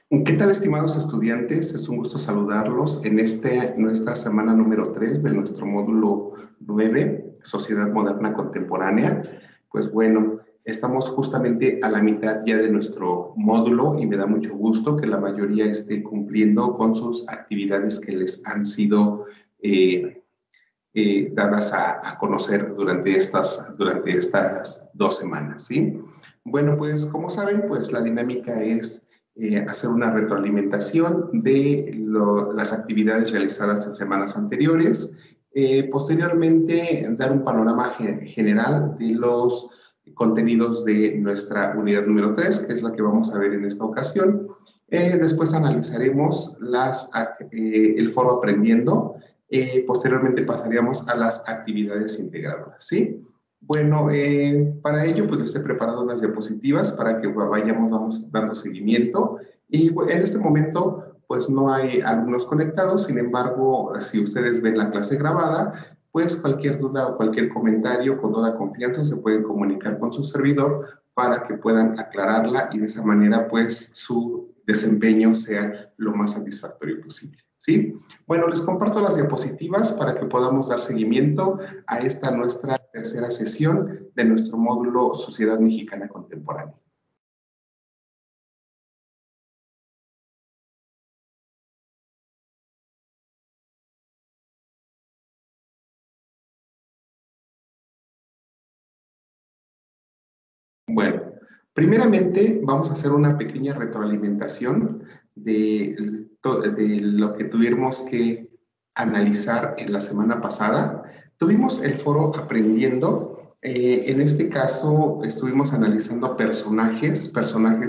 ¿Qué tal, estimados estudiantes? Es un gusto saludarlos en nuestra semana número 3 de nuestro módulo 9, Sociedad Moderna Contemporánea. Pues bueno, estamos justamente a la mitad ya de nuestro módulo y me da mucho gusto que la mayoría esté cumpliendo con sus actividades que les han sido dadas a conocer durante estas 2 semanas, ¿sí? Bueno, pues como saben, pues la dinámica es hacer una retroalimentación de las actividades realizadas en semanas anteriores, posteriormente dar un panorama general de los contenidos de nuestra unidad número 3, que es la que vamos a ver en esta ocasión. Después analizaremos el foro Aprendiendo. Posteriormente pasaríamos a las actividades integradoras, ¿sí? Bueno, para ello pues les he preparado unas diapositivas para que vamos dando seguimiento y en este momento pues no hay alumnos conectados, sin embargo, si ustedes ven la clase grabada, pues cualquier duda o cualquier comentario con toda confianza se pueden comunicar con su servidor para que puedan aclararla y de esa manera pues su desempeño sea lo más satisfactorio posible, ¿sí? Bueno, les comparto las diapositivas para que podamos dar seguimiento a esta nuestra tercera sesión de nuestro módulo Sociedad Mexicana Contemporánea. Bueno, primeramente vamos a hacer una pequeña retroalimentación de lo que tuvimos que analizar en la semana pasada. Tuvimos el foro Aprendiendo. En este caso estuvimos analizando personajes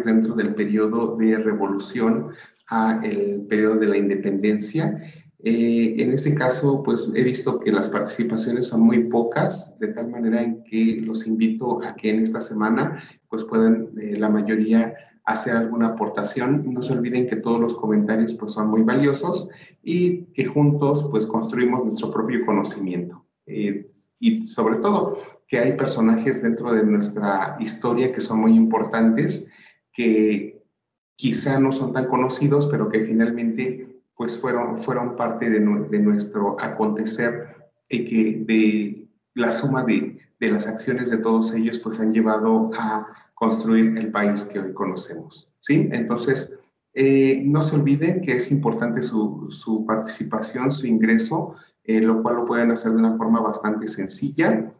dentro del periodo de revolución a el periodo de la independencia. En este caso, pues he visto que las participaciones son muy pocas, de tal manera en que los invito a que en esta semana pues puedan la mayoría hacer alguna aportación. No se olviden que todos los comentarios pues son muy valiosos y que juntos pues construimos nuestro propio conocimiento. Y sobre todo que hay personajes dentro de nuestra historia que son muy importantes, que quizá no son tan conocidos, pero que finalmente pues fueron parte de nuestro acontecer y que de la suma de las acciones de todos ellos pues han llevado a construir el país que hoy conocemos, ¿sí? Entonces, no se olviden que es importante su participación, su ingreso, lo cual lo pueden hacer de una forma bastante sencilla.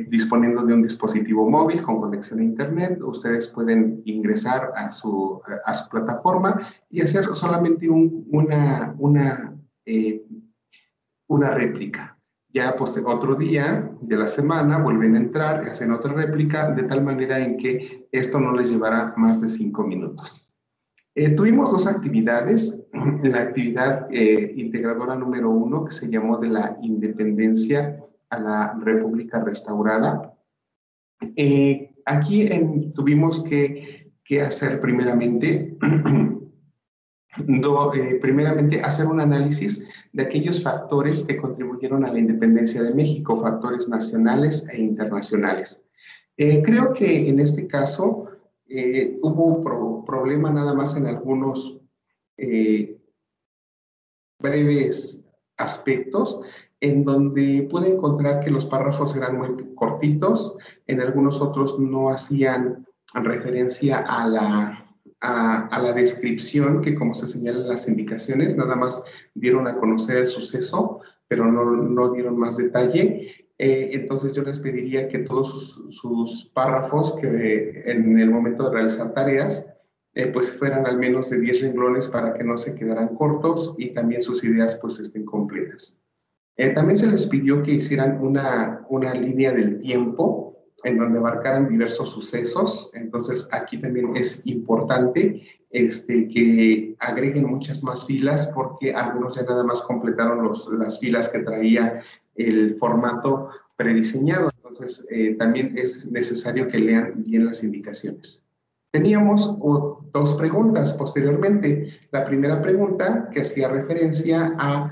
Disponiendo de un dispositivo móvil con conexión a internet, ustedes pueden ingresar a su plataforma y hacer solamente una réplica. Ya pues, otro día de la semana vuelven a entrar y hacen otra réplica de tal manera en que esto no les llevará más de 5 minutos. Tuvimos dos actividades. La actividad integradora número 1, que se llamó de la independencia a la República Restaurada. Tuvimos que hacer primeramente, primeramente hacer un análisis de aquellos factores que contribuyeron a la independencia de México, factores nacionales e internacionales. Creo que en este caso hubo problema nada más en algunos eh, breves aspectos en donde pude encontrar que los párrafos eran muy cortitos, en algunos otros no hacían referencia a la descripción que, como se señala en las indicaciones, nada más dieron a conocer el suceso, pero no dieron más detalle. Entonces yo les pediría que todos sus párrafos que en el momento de realizar tareas pues fueran al menos de 10 renglones para que no se quedaran cortos y también sus ideas pues estén completas. También se les pidió que hicieran una línea del tiempo en donde abarcaran diversos sucesos. Entonces, aquí también es importante que agreguen muchas más filas porque algunos ya nada más completaron las filas que traía el formato prediseñado. Entonces, también es necesario que lean bien las indicaciones. Teníamos dos preguntas posteriormente. La primera pregunta que hacía referencia a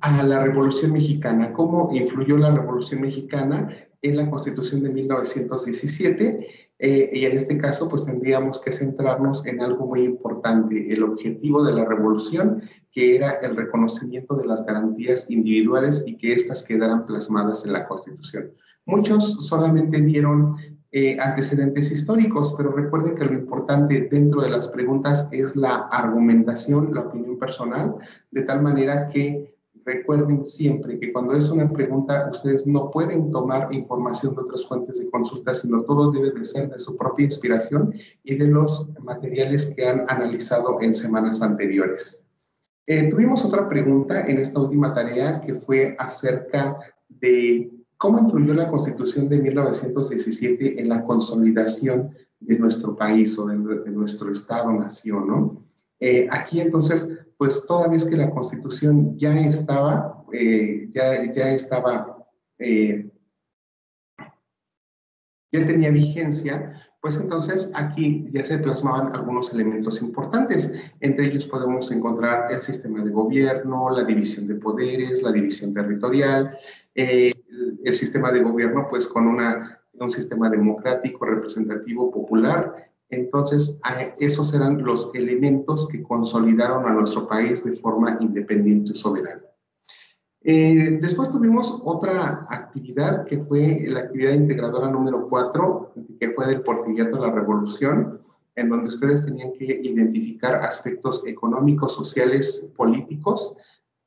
a la Revolución Mexicana, cómo influyó la Revolución Mexicana en la Constitución de 1917, y en este caso pues tendríamos que centrarnos en algo muy importante, el objetivo de la revolución, que era el reconocimiento de las garantías individuales y que éstas quedaran plasmadas en la Constitución. Muchos solamente dieron antecedentes históricos, pero recuerden que lo importante dentro de las preguntas es la argumentación, la opinión personal, de tal manera que recuerden siempre que cuando es una pregunta, ustedes no pueden tomar información de otras fuentes de consulta, sino todo debe de ser de su propia inspiración y de los materiales que han analizado en semanas anteriores. Tuvimos otra pregunta en esta última tarea que fue acerca de cómo influyó la Constitución de 1917 en la consolidación de nuestro país o de nuestro Estado-nación, ¿no? Aquí entonces, pues toda vez que la Constitución ya estaba, ya tenía vigencia, pues entonces aquí ya se plasmaban algunos elementos importantes. Entre ellos podemos encontrar el sistema de gobierno, la división de poderes, la división territorial, el sistema de gobierno pues con un sistema democrático, representativo, popular. Entonces, esos eran los elementos que consolidaron a nuestro país de forma independiente y soberana. Después tuvimos otra actividad que fue la actividad integradora número 4, que fue del Porfiriato a la Revolución, en donde ustedes tenían que identificar aspectos económicos, sociales, políticos,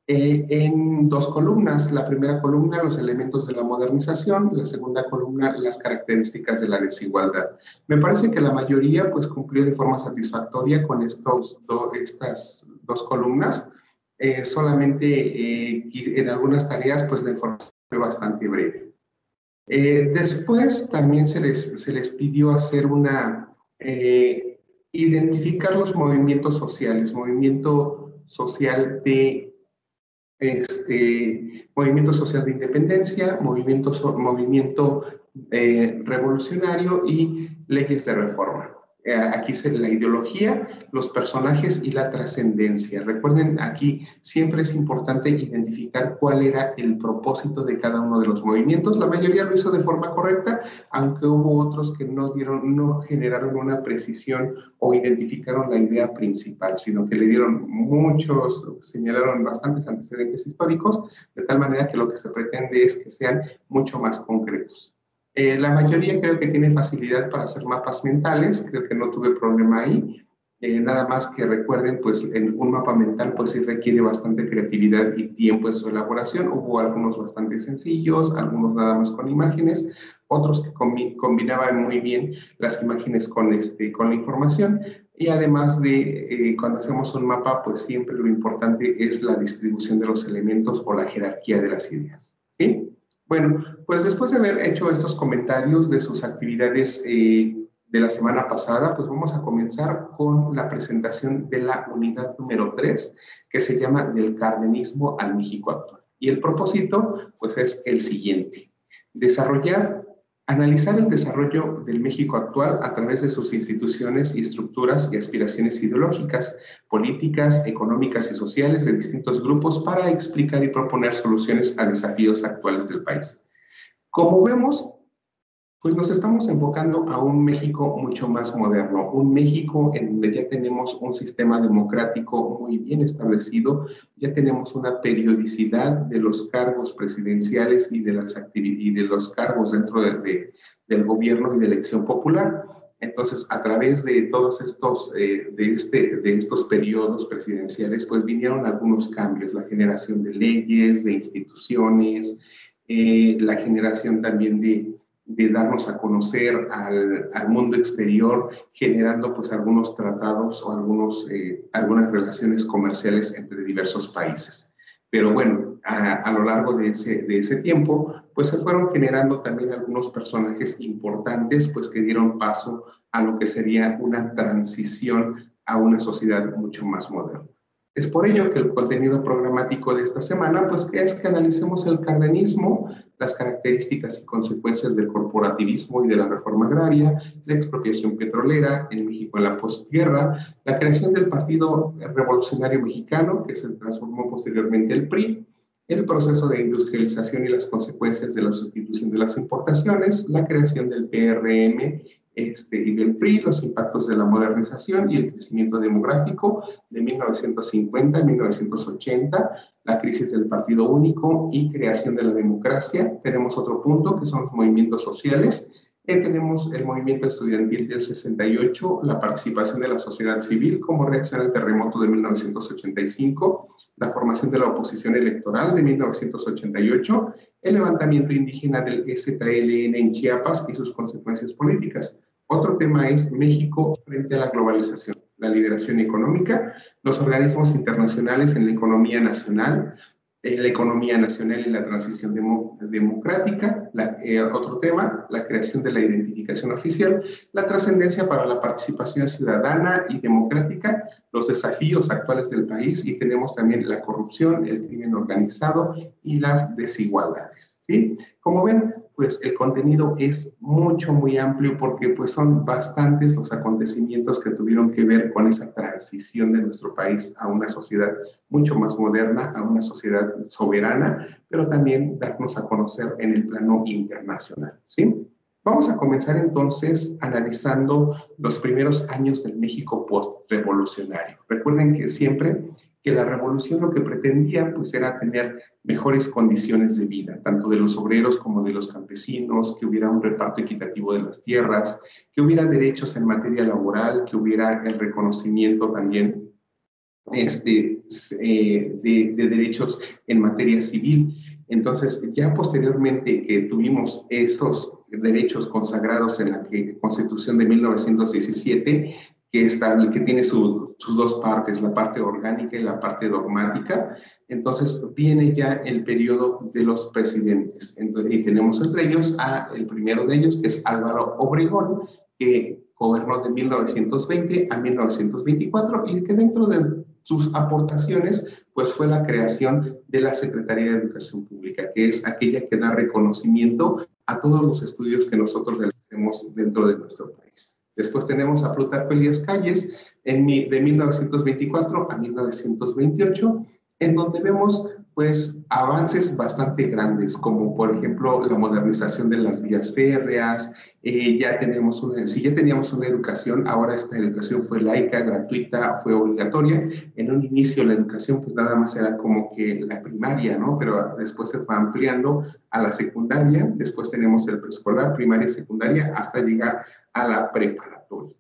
en dos columnas. La primera columna, los elementos de la modernización, la segunda columna, las características de la desigualdad. Me parece que la mayoría pues cumplió de forma satisfactoria con estas dos columnas. Solamente en algunas tareas pues la información fue bastante breve. Después también se les pidió hacer identificar los movimientos sociales, movimiento social de independencia, movimiento revolucionario y leyes de reforma. Aquí se la ideología, los personajes y la trascendencia. Recuerden, aquí siempre es importante identificar cuál era el propósito de cada uno de los movimientos. La mayoría lo hizo de forma correcta, aunque hubo otros que no generaron una precisión o identificaron la idea principal, sino que le dieron señalaron bastantes antecedentes históricos, de tal manera que lo que se pretende es que sean mucho más concretos. La mayoría creo que tiene facilidad para hacer mapas mentales, creo que no tuve problema ahí. Nada más que recuerden, pues en un mapa mental pues sí requiere bastante creatividad y tiempo en su elaboración. Hubo algunos bastante sencillos, algunos nada más con imágenes, otros que combinaban muy bien las imágenes con la información. Y además de cuando hacemos un mapa, pues siempre lo importante es la distribución de los elementos o la jerarquía de las ideas, ¿sí? Bueno, pues después de haber hecho estos comentarios de sus actividades de la semana pasada, pues vamos a comenzar con la presentación de la unidad número 3, que se llama Del Cardenismo al México Actual. Y el propósito, pues es el siguiente: analizar el desarrollo del México actual a través de sus instituciones y estructuras y aspiraciones ideológicas, políticas, económicas y sociales de distintos grupos para explicar y proponer soluciones a desafíos actuales del país. Como vemos, pues nos estamos enfocando a un México mucho más moderno, un México en donde ya tenemos un sistema democrático muy bien establecido, ya tenemos una periodicidad de los cargos presidenciales y de los cargos dentro del gobierno y de elección popular. Entonces, a través de todos estos, de estos periodos presidenciales, pues vinieron algunos cambios, la generación de leyes, de instituciones, la generación también de darnos a conocer al mundo exterior, generando pues algunos tratados o algunas relaciones comerciales entre diversos países. Pero bueno, a lo largo de ese tiempo, pues se fueron generando también algunos personajes importantes, pues que dieron paso a lo que sería una transición a una sociedad mucho más moderna. Es por ello que el contenido programático de esta semana, pues es que analicemos el cardenismo, las características y consecuencias del corporativismo y de la reforma agraria, la expropiación petrolera en México en la postguerra, la creación del Partido Revolucionario Mexicano, que se transformó posteriormente el PRI, el proceso de industrialización y las consecuencias de la sustitución de las importaciones, la creación del PRM y del PRI, los impactos de la modernización y el crecimiento demográfico de 1950 a 1980, la crisis del Partido Único y creación de la democracia. Tenemos otro punto que son los movimientos sociales. Tenemos el movimiento estudiantil del 68, la participación de la sociedad civil como reacción al terremoto de 1985, la formación de la oposición electoral de 1988, el levantamiento indígena del EZLN en Chiapas y sus consecuencias políticas. Otro tema es México frente a la globalización, la liberación económica, los organismos internacionales en la economía nacional y la transición democrática. Otro tema, la creación de la identificación oficial, la trascendencia para la participación ciudadana y democrática, los desafíos actuales del país, y tenemos también la corrupción, el crimen organizado y las desigualdades, ¿sí? Como ven, pues el contenido es muy amplio porque pues son bastantes los acontecimientos que tuvieron que ver con esa transición de nuestro país a una sociedad mucho más moderna, a una sociedad soberana, pero también darnos a conocer en el plano internacional, ¿sí? Vamos a comenzar entonces analizando los primeros años del México post-revolucionario. Recuerden que siempre que la revolución lo que pretendía pues era tener mejores condiciones de vida, tanto de los obreros como de los campesinos, que hubiera un reparto equitativo de las tierras, que hubiera derechos en materia laboral, que hubiera el reconocimiento también de derechos en materia civil. Entonces, ya posteriormente que tuvimos esos derechos consagrados en la Constitución de 1917, que tiene sus dos partes, la parte orgánica y la parte dogmática, entonces viene ya el periodo de los presidentes. Entonces, y tenemos entre ellos el primero de ellos, que es Álvaro Obregón, que gobernó de 1920 a 1924 y que dentro de sus aportaciones pues fue la creación de la Secretaría de Educación Pública, que es aquella que da reconocimiento a todos los estudios que nosotros realicemos dentro de nuestro país. Después tenemos a Plutarco Elías Calles de 1924 a 1928, en donde vemos pues avances bastante grandes, como por ejemplo la modernización de las vías férreas. Si ya teníamos una educación, ahora esta educación fue laica, gratuita, fue obligatoria. En un inicio la educación pues nada más era como que la primaria, ¿no? Pero después se fue ampliando a la secundaria, después tenemos el preescolar, primaria y secundaria, hasta llegar a la preparatoria.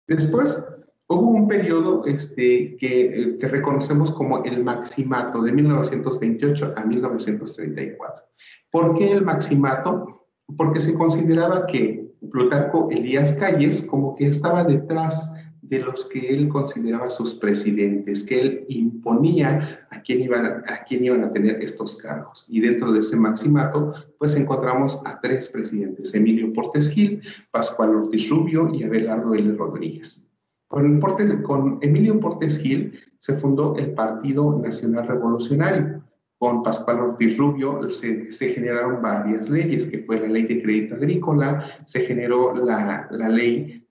Después hubo un periodo que reconocemos como el maximato de 1928 a 1934. ¿Por qué el maximato? Porque se consideraba que Plutarco Elías Calles como que estaba detrás de los que él consideraba sus presidentes, que él imponía a quién iban a tener estos cargos. Y dentro de ese maximato, pues encontramos a tres presidentes: Emilio Portes Gil, Pascual Ortiz Rubio y Abelardo L. Rodríguez. Con Emilio Portes Gil se fundó el Partido Nacional Revolucionario. Con Pascual Ortiz Rubio se generaron varias leyes, que fue la Ley de Crédito Agrícola, se generó la ley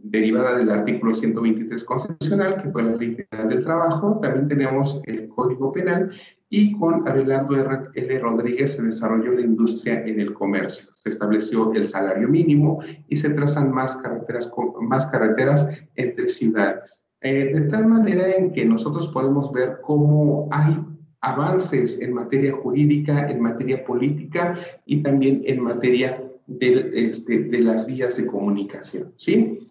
derivada del artículo 123 constitucional, que fue la Ley Federal del Trabajo. También tenemos el Código Penal, y con Abelardo L. Rodríguez se desarrolló la industria en el comercio. Se estableció el salario mínimo y se trazan más carreteras entre ciudades. De tal manera en que nosotros podemos ver cómo hay avances en materia jurídica, en materia política y también en materia de las vías de comunicación, ¿sí?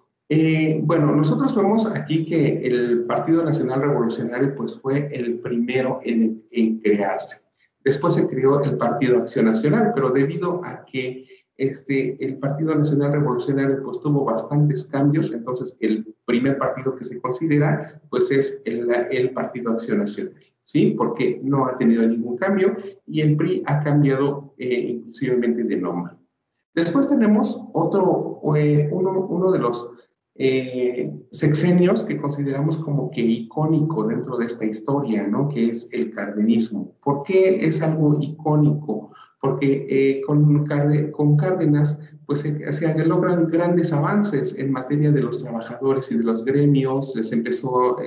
Bueno, nosotros vemos aquí que el Partido Nacional Revolucionario pues fue el primero en crearse. Después se creó el Partido Acción Nacional, pero debido a que el Partido Nacional Revolucionario pues tuvo bastantes cambios, entonces el primer partido que se considera pues es el Partido Acción Nacional, ¿sí? Porque no ha tenido ningún cambio y el PRI ha cambiado inclusivemente de nombre. Después tenemos uno de los sexenios que consideramos como que icónico dentro de esta historia, ¿no? Que es el cardenismo. ¿Por qué es algo icónico? porque con Cárdenas pues se logran grandes avances en materia de los trabajadores y de los gremios, les empezó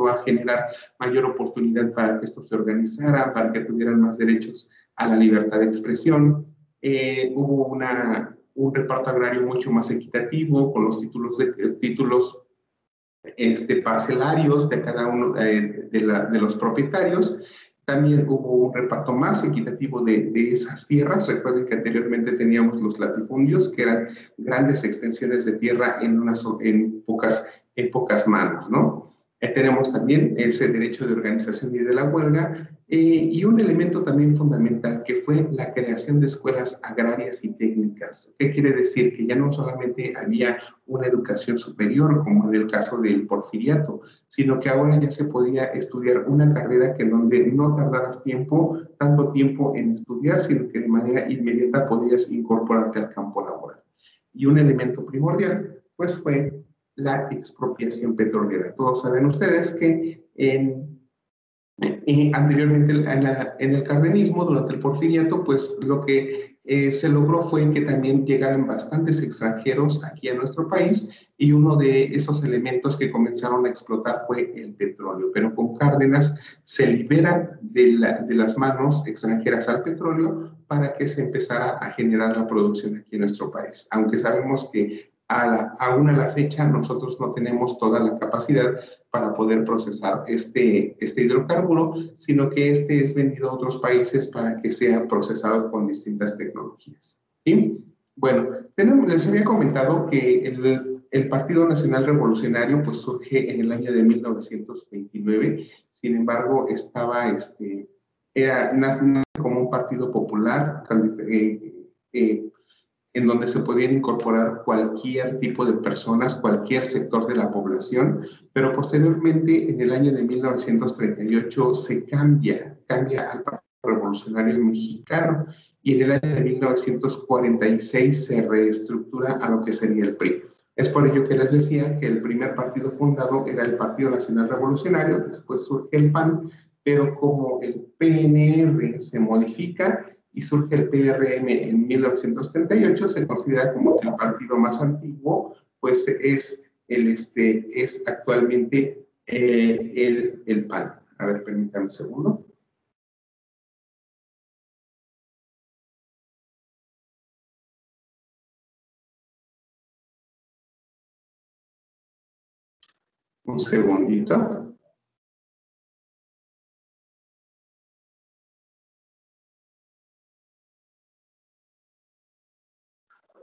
a generar mayor oportunidad para que estos se organizaran, para que tuvieran más derechos a la libertad de expresión. Hubo un reparto agrario mucho más equitativo, con los títulos parcelarios de cada uno de los propietarios. También hubo un reparto más equitativo de esas tierras. Recuerden que anteriormente teníamos los latifundios, que eran grandes extensiones de tierra en pocas manos, ¿no? Tenemos también ese derecho de organización y de la huelga, y un elemento también fundamental que fue la creación de escuelas agrarias y técnicas. ¿Qué quiere decir? Que ya no solamente había una educación superior, como en el caso del porfiriato, sino que ahora ya se podía estudiar una carrera que donde no tardaras tanto tiempo en estudiar, sino que de manera inmediata podías incorporarte al campo laboral. Y un elemento primordial, pues fue la expropiación petrolera. Todos saben ustedes que anteriormente en el cardenismo, durante el porfiriato, pues lo que se logró fue que también llegaran bastantes extranjeros aquí a nuestro país, y uno de esos elementos que comenzaron a explotar fue el petróleo. Pero con Cárdenas se libera de las manos extranjeras al petróleo para que se empezara a generar la producción aquí en nuestro país. Aunque sabemos que aún a la fecha nosotros no tenemos toda la capacidad para poder procesar este hidrocarburo, sino que este es vendido a otros países para que sea procesado con distintas tecnologías. ¿Sí? Bueno, les había comentado que el Partido Nacional Revolucionario pues surge en el año de 1929. Sin embargo, nace como un partido popular, en donde se podían incorporar cualquier tipo de personas, cualquier sector de la población, pero posteriormente, en el año de 1938, se cambia al Partido Revolucionario Mexicano, y en el año de 1946 se reestructura a lo que sería el PRI. Es por ello que les decía que el primer partido fundado era el Partido Nacional Revolucionario, después surge el PAN, pero como el PNR se modifica y surge el PRM en 1938, se considera como que el partido más antiguo, pues es actualmente el PAN. A ver, permítame un segundo. Un segundito.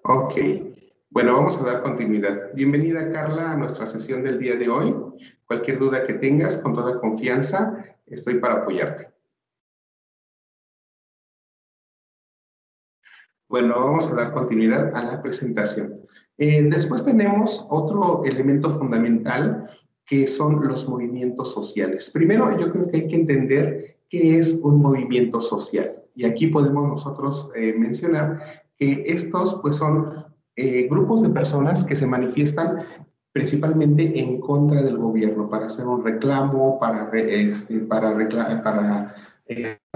Ok. Bueno, vamos a dar continuidad. Bienvenida, Carla, a nuestra sesión del día de hoy. Cualquier duda que tengas, con toda confianza, estoy para apoyarte. Bueno, vamos a dar continuidad a la presentación. Después tenemos otro elemento fundamental, que son los movimientos sociales. Primero, yo creo que hay que entender qué es un movimiento social. Y aquí podemos nosotros mencionar que estos pues, son grupos de personas que se manifiestan principalmente en contra del gobierno, para hacer un reclamo, para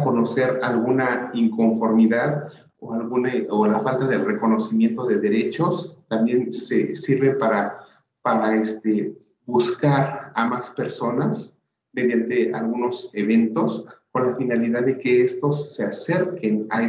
conocer alguna inconformidad o la falta del reconocimiento de derechos. También se sirve para buscar a más personas mediante algunos eventos, con la finalidad de que estos se acerquen a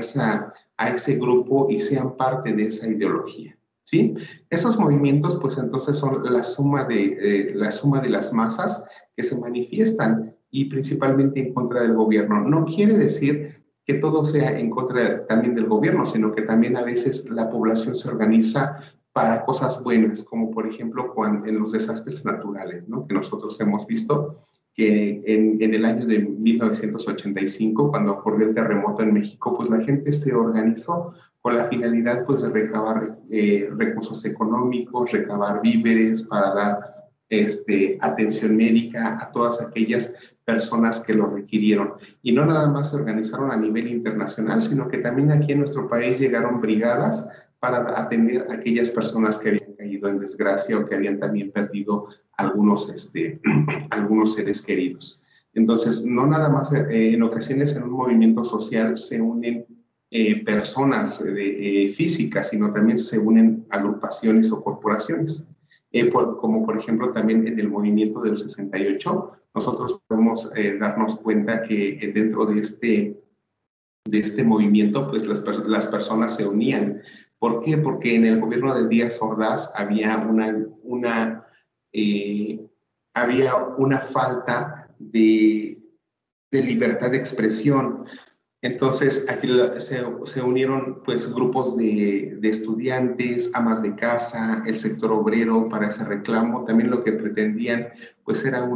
ese grupo y sean parte de esa ideología. ¿Sí? Esos movimientos, pues entonces son la suma de las masas que se manifiestan, y principalmente en contra del gobierno. No quiere decir que todo sea en contra también del gobierno, sino que también a veces la población se organiza para cosas buenas, como por ejemplo en los desastres naturales, ¿no? Que nosotros hemos visto que en el año de 1985, cuando ocurrió el terremoto en México, pues la gente se organizó con la finalidad pues de recabar recursos económicos, recabar víveres para dar atención médica a todas aquellas personas que lo requirieron. Y no nada más se organizaron a nivel internacional, sino que también aquí en nuestro país llegaron brigadas para atender a aquellas personas que habían caído en desgracia o que habían también perdido algunos seres queridos. Entonces, no nada más en ocasiones en un movimiento social se unen personas físicas, sino también se unen agrupaciones o corporaciones. Como por ejemplo también en el movimiento del 68, nosotros podemos darnos cuenta que dentro de este movimiento, pues las personas se unían. ¿Por qué? Porque en el gobierno de Díaz Ordaz eh, había una falta de libertad de expresión. Entonces, aquí se unieron pues grupos de estudiantes, amas de casa, el sector obrero para ese reclamo. También lo que pretendían pues era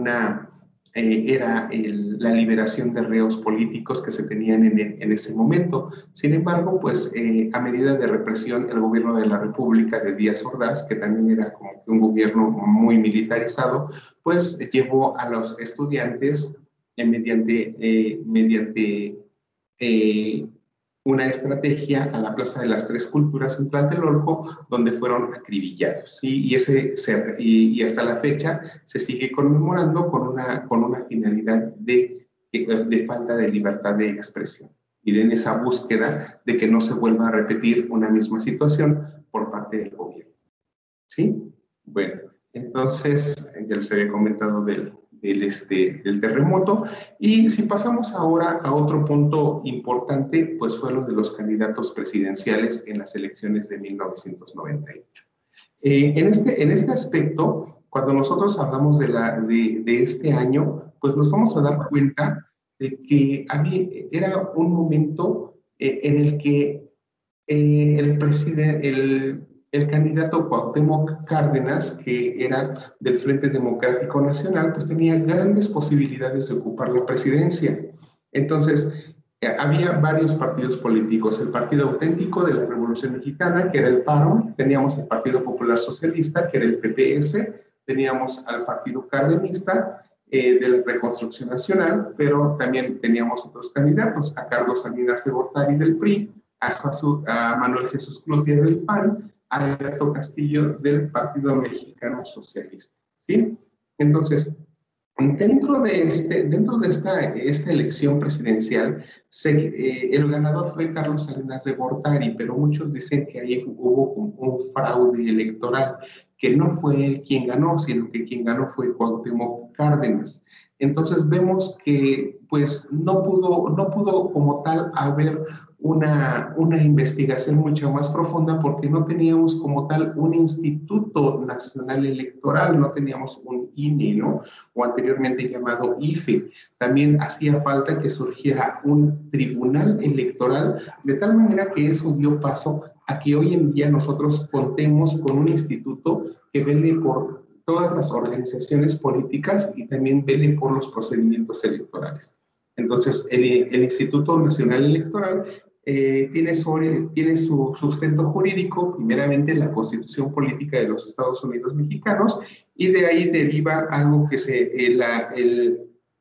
la liberación de reos políticos que se tenían en ese momento. Sin embargo, pues a medida de represión, el gobierno de la República de Díaz Ordaz, que también era como que un gobierno muy militarizado, pues llevó a los estudiantes mediante eh, una estrategia a la Plaza de las Tres Culturas en Tlatelolco, donde fueron acribillados. ¿Sí? Y hasta la fecha se sigue conmemorando con una finalidad de falta de libertad de expresión y en esa búsqueda de que no se vuelva a repetir una misma situación por parte del gobierno. ¿Sí? Bueno, entonces ya les había comentado del terremoto. Y si pasamos ahora a otro punto importante, pues fue lo de los candidatos presidenciales en las elecciones de 1998. En este aspecto, cuando nosotros hablamos de este año, pues nos vamos a dar cuenta de que era un momento en el que el candidato Cuauhtémoc Cárdenas, que era del Frente Democrático Nacional, pues tenía grandes posibilidades de ocupar la presidencia. Entonces, había varios partidos políticos, el Partido Auténtico de la Revolución Mexicana, que era el PARO, teníamos el Partido Popular Socialista, que era el PPS, teníamos al Partido Cardenista, de la Reconstrucción Nacional, pero también teníamos otros candidatos, a Carlos Salinas de Gortari del PRI, a Manuel Jesús Cloutier del PAN, a Alberto Castillo del Partido Mexicano Socialista. ¿Sí? Entonces, dentro de esta elección presidencial, el ganador fue Carlos Salinas de Gortari, pero muchos dicen que ahí hubo un fraude electoral, que no fue él quien ganó, sino que quien ganó fue Cuauhtémoc Cárdenas. Entonces vemos que pues no pudo como tal haber una investigación mucho más profunda porque no teníamos como tal un Instituto Nacional Electoral, no teníamos un INE, ¿no? O anteriormente llamado IFE. También hacía falta que surgiera un tribunal electoral, de tal manera que eso dio paso a que hoy en día nosotros contemos con un instituto que vele por todas las organizaciones políticas y también vele por los procedimientos electorales. Entonces, el Instituto Nacional Electoral tiene su sustento jurídico, primeramente la Constitución Política de los Estados Unidos Mexicanos, y de ahí deriva algo que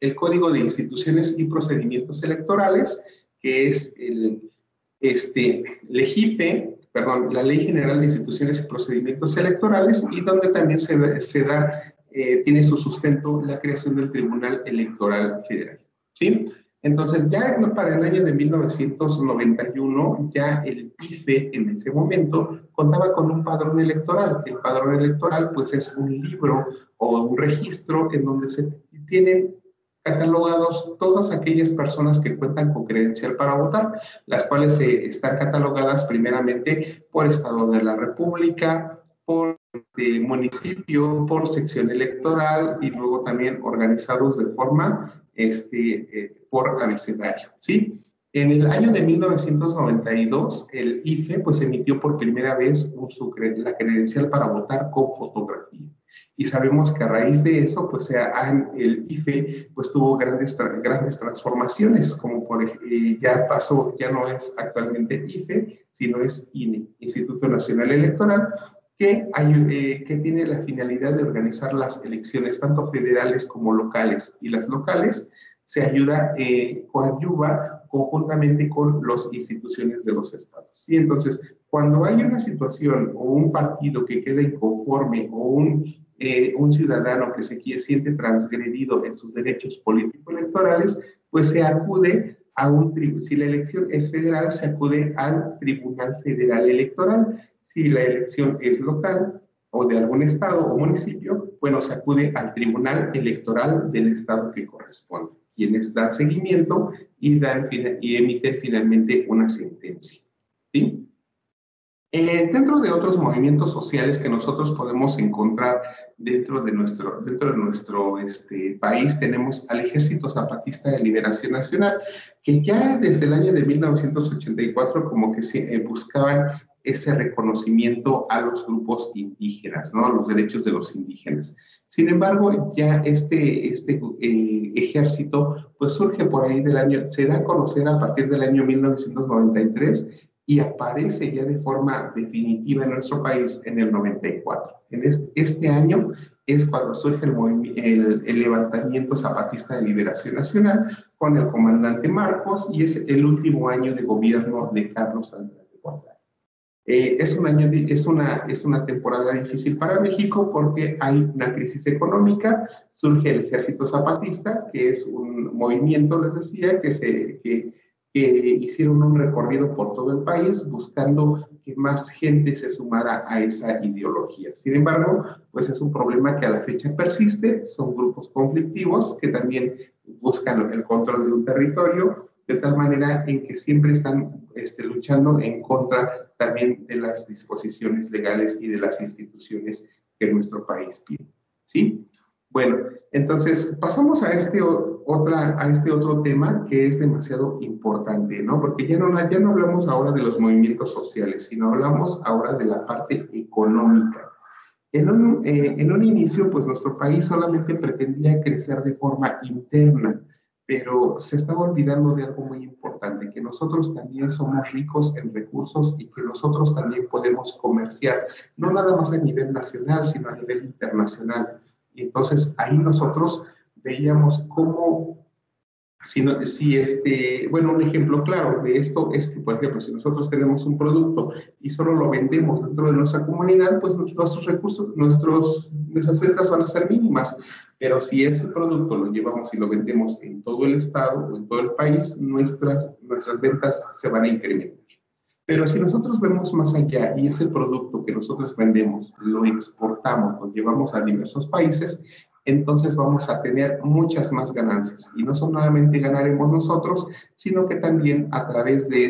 el Código de Instituciones y Procedimientos Electorales, que es LEGIPE, perdón, la Ley General de Instituciones y Procedimientos Electorales, y donde también tiene su sustento la creación del Tribunal Electoral Federal. ¿Sí? Entonces, ya para el año de 1991, ya el IFE en ese momento contaba con un padrón electoral. El padrón electoral, pues, es un libro o un registro en donde se tienen catalogados todas aquellas personas que cuentan con credencial para votar, las cuales están catalogadas primeramente por Estado de la República, por municipio, por sección electoral y luego también organizados de forma por abecedario, ¿sí? En el año de 1992, el IFE pues emitió por primera vez la credencial para votar con fotografía. Y sabemos que a raíz de eso, pues el IFE pues tuvo grandes transformaciones, como ya no es actualmente IFE, sino es INE, Instituto Nacional Electoral, que tiene la finalidad de organizar las elecciones, tanto federales como locales. Y las locales coadyuva conjuntamente con las instituciones de los estados. ¿Sí? Entonces, cuando hay una situación o un partido que queda inconforme o un ciudadano que siente transgredido en sus derechos político-electorales, pues se acude si la elección es federal, se acude al Tribunal Federal Electoral. Si la elección es local o de algún estado o municipio, bueno, se acude al Tribunal Electoral del estado que corresponde, quienes dan seguimiento y emiten finalmente una sentencia. ¿Sí? Dentro de otros movimientos sociales que nosotros podemos encontrar dentro de nuestro país, tenemos al Ejército Zapatista de Liberación Nacional, que ya desde el año de 1984 como que buscaban ese reconocimiento a los grupos indígenas, ¿no? A los derechos de los indígenas. Sin embargo, ya este ejército pues surge por ahí se da a conocer a partir del año 1993 y aparece ya de forma definitiva en nuestro país en el 94. En este año es cuando surge el levantamiento zapatista de Liberación Nacional con el comandante Marcos, y es el último año de gobierno de Carlos Andrés de Guardado. Es una temporada difícil para México porque hay una crisis económica, surge el Ejército Zapatista, que es un movimiento, les decía, que hicieron un recorrido por todo el país buscando que más gente se sumara a esa ideología. Sin embargo, pues es un problema que a la fecha persiste, son grupos conflictivos que también buscan el control de un territorio, de tal manera en que siempre están luchando en contra también de las disposiciones legales y de las instituciones que nuestro país tiene. ¿Sí? Bueno, entonces pasamos a este otro tema que es demasiado importante, ¿no? Porque ya no hablamos ahora de los movimientos sociales, sino hablamos ahora de la parte económica. En un inicio, pues nuestro país solamente pretendía crecer de forma interna, pero se estaba olvidando de algo muy importante, que nosotros también somos ricos en recursos y que nosotros también podemos comerciar, no nada más a nivel nacional, sino a nivel internacional. Y entonces ahí nosotros veíamos cómo, bueno, un ejemplo claro de esto es que, por ejemplo, si nosotros tenemos un producto y solo lo vendemos dentro de nuestra comunidad, pues nuestros recursos, nuestras ventas van a ser mínimas. Pero si ese producto lo llevamos y lo vendemos en todo el estado o en todo el país, nuestras ventas se van a incrementar. Pero si nosotros vemos más allá y ese producto que nosotros vendemos lo exportamos, lo llevamos a diversos países, entonces vamos a tener muchas más ganancias. Y no solamente ganaremos nosotros, sino que también a través de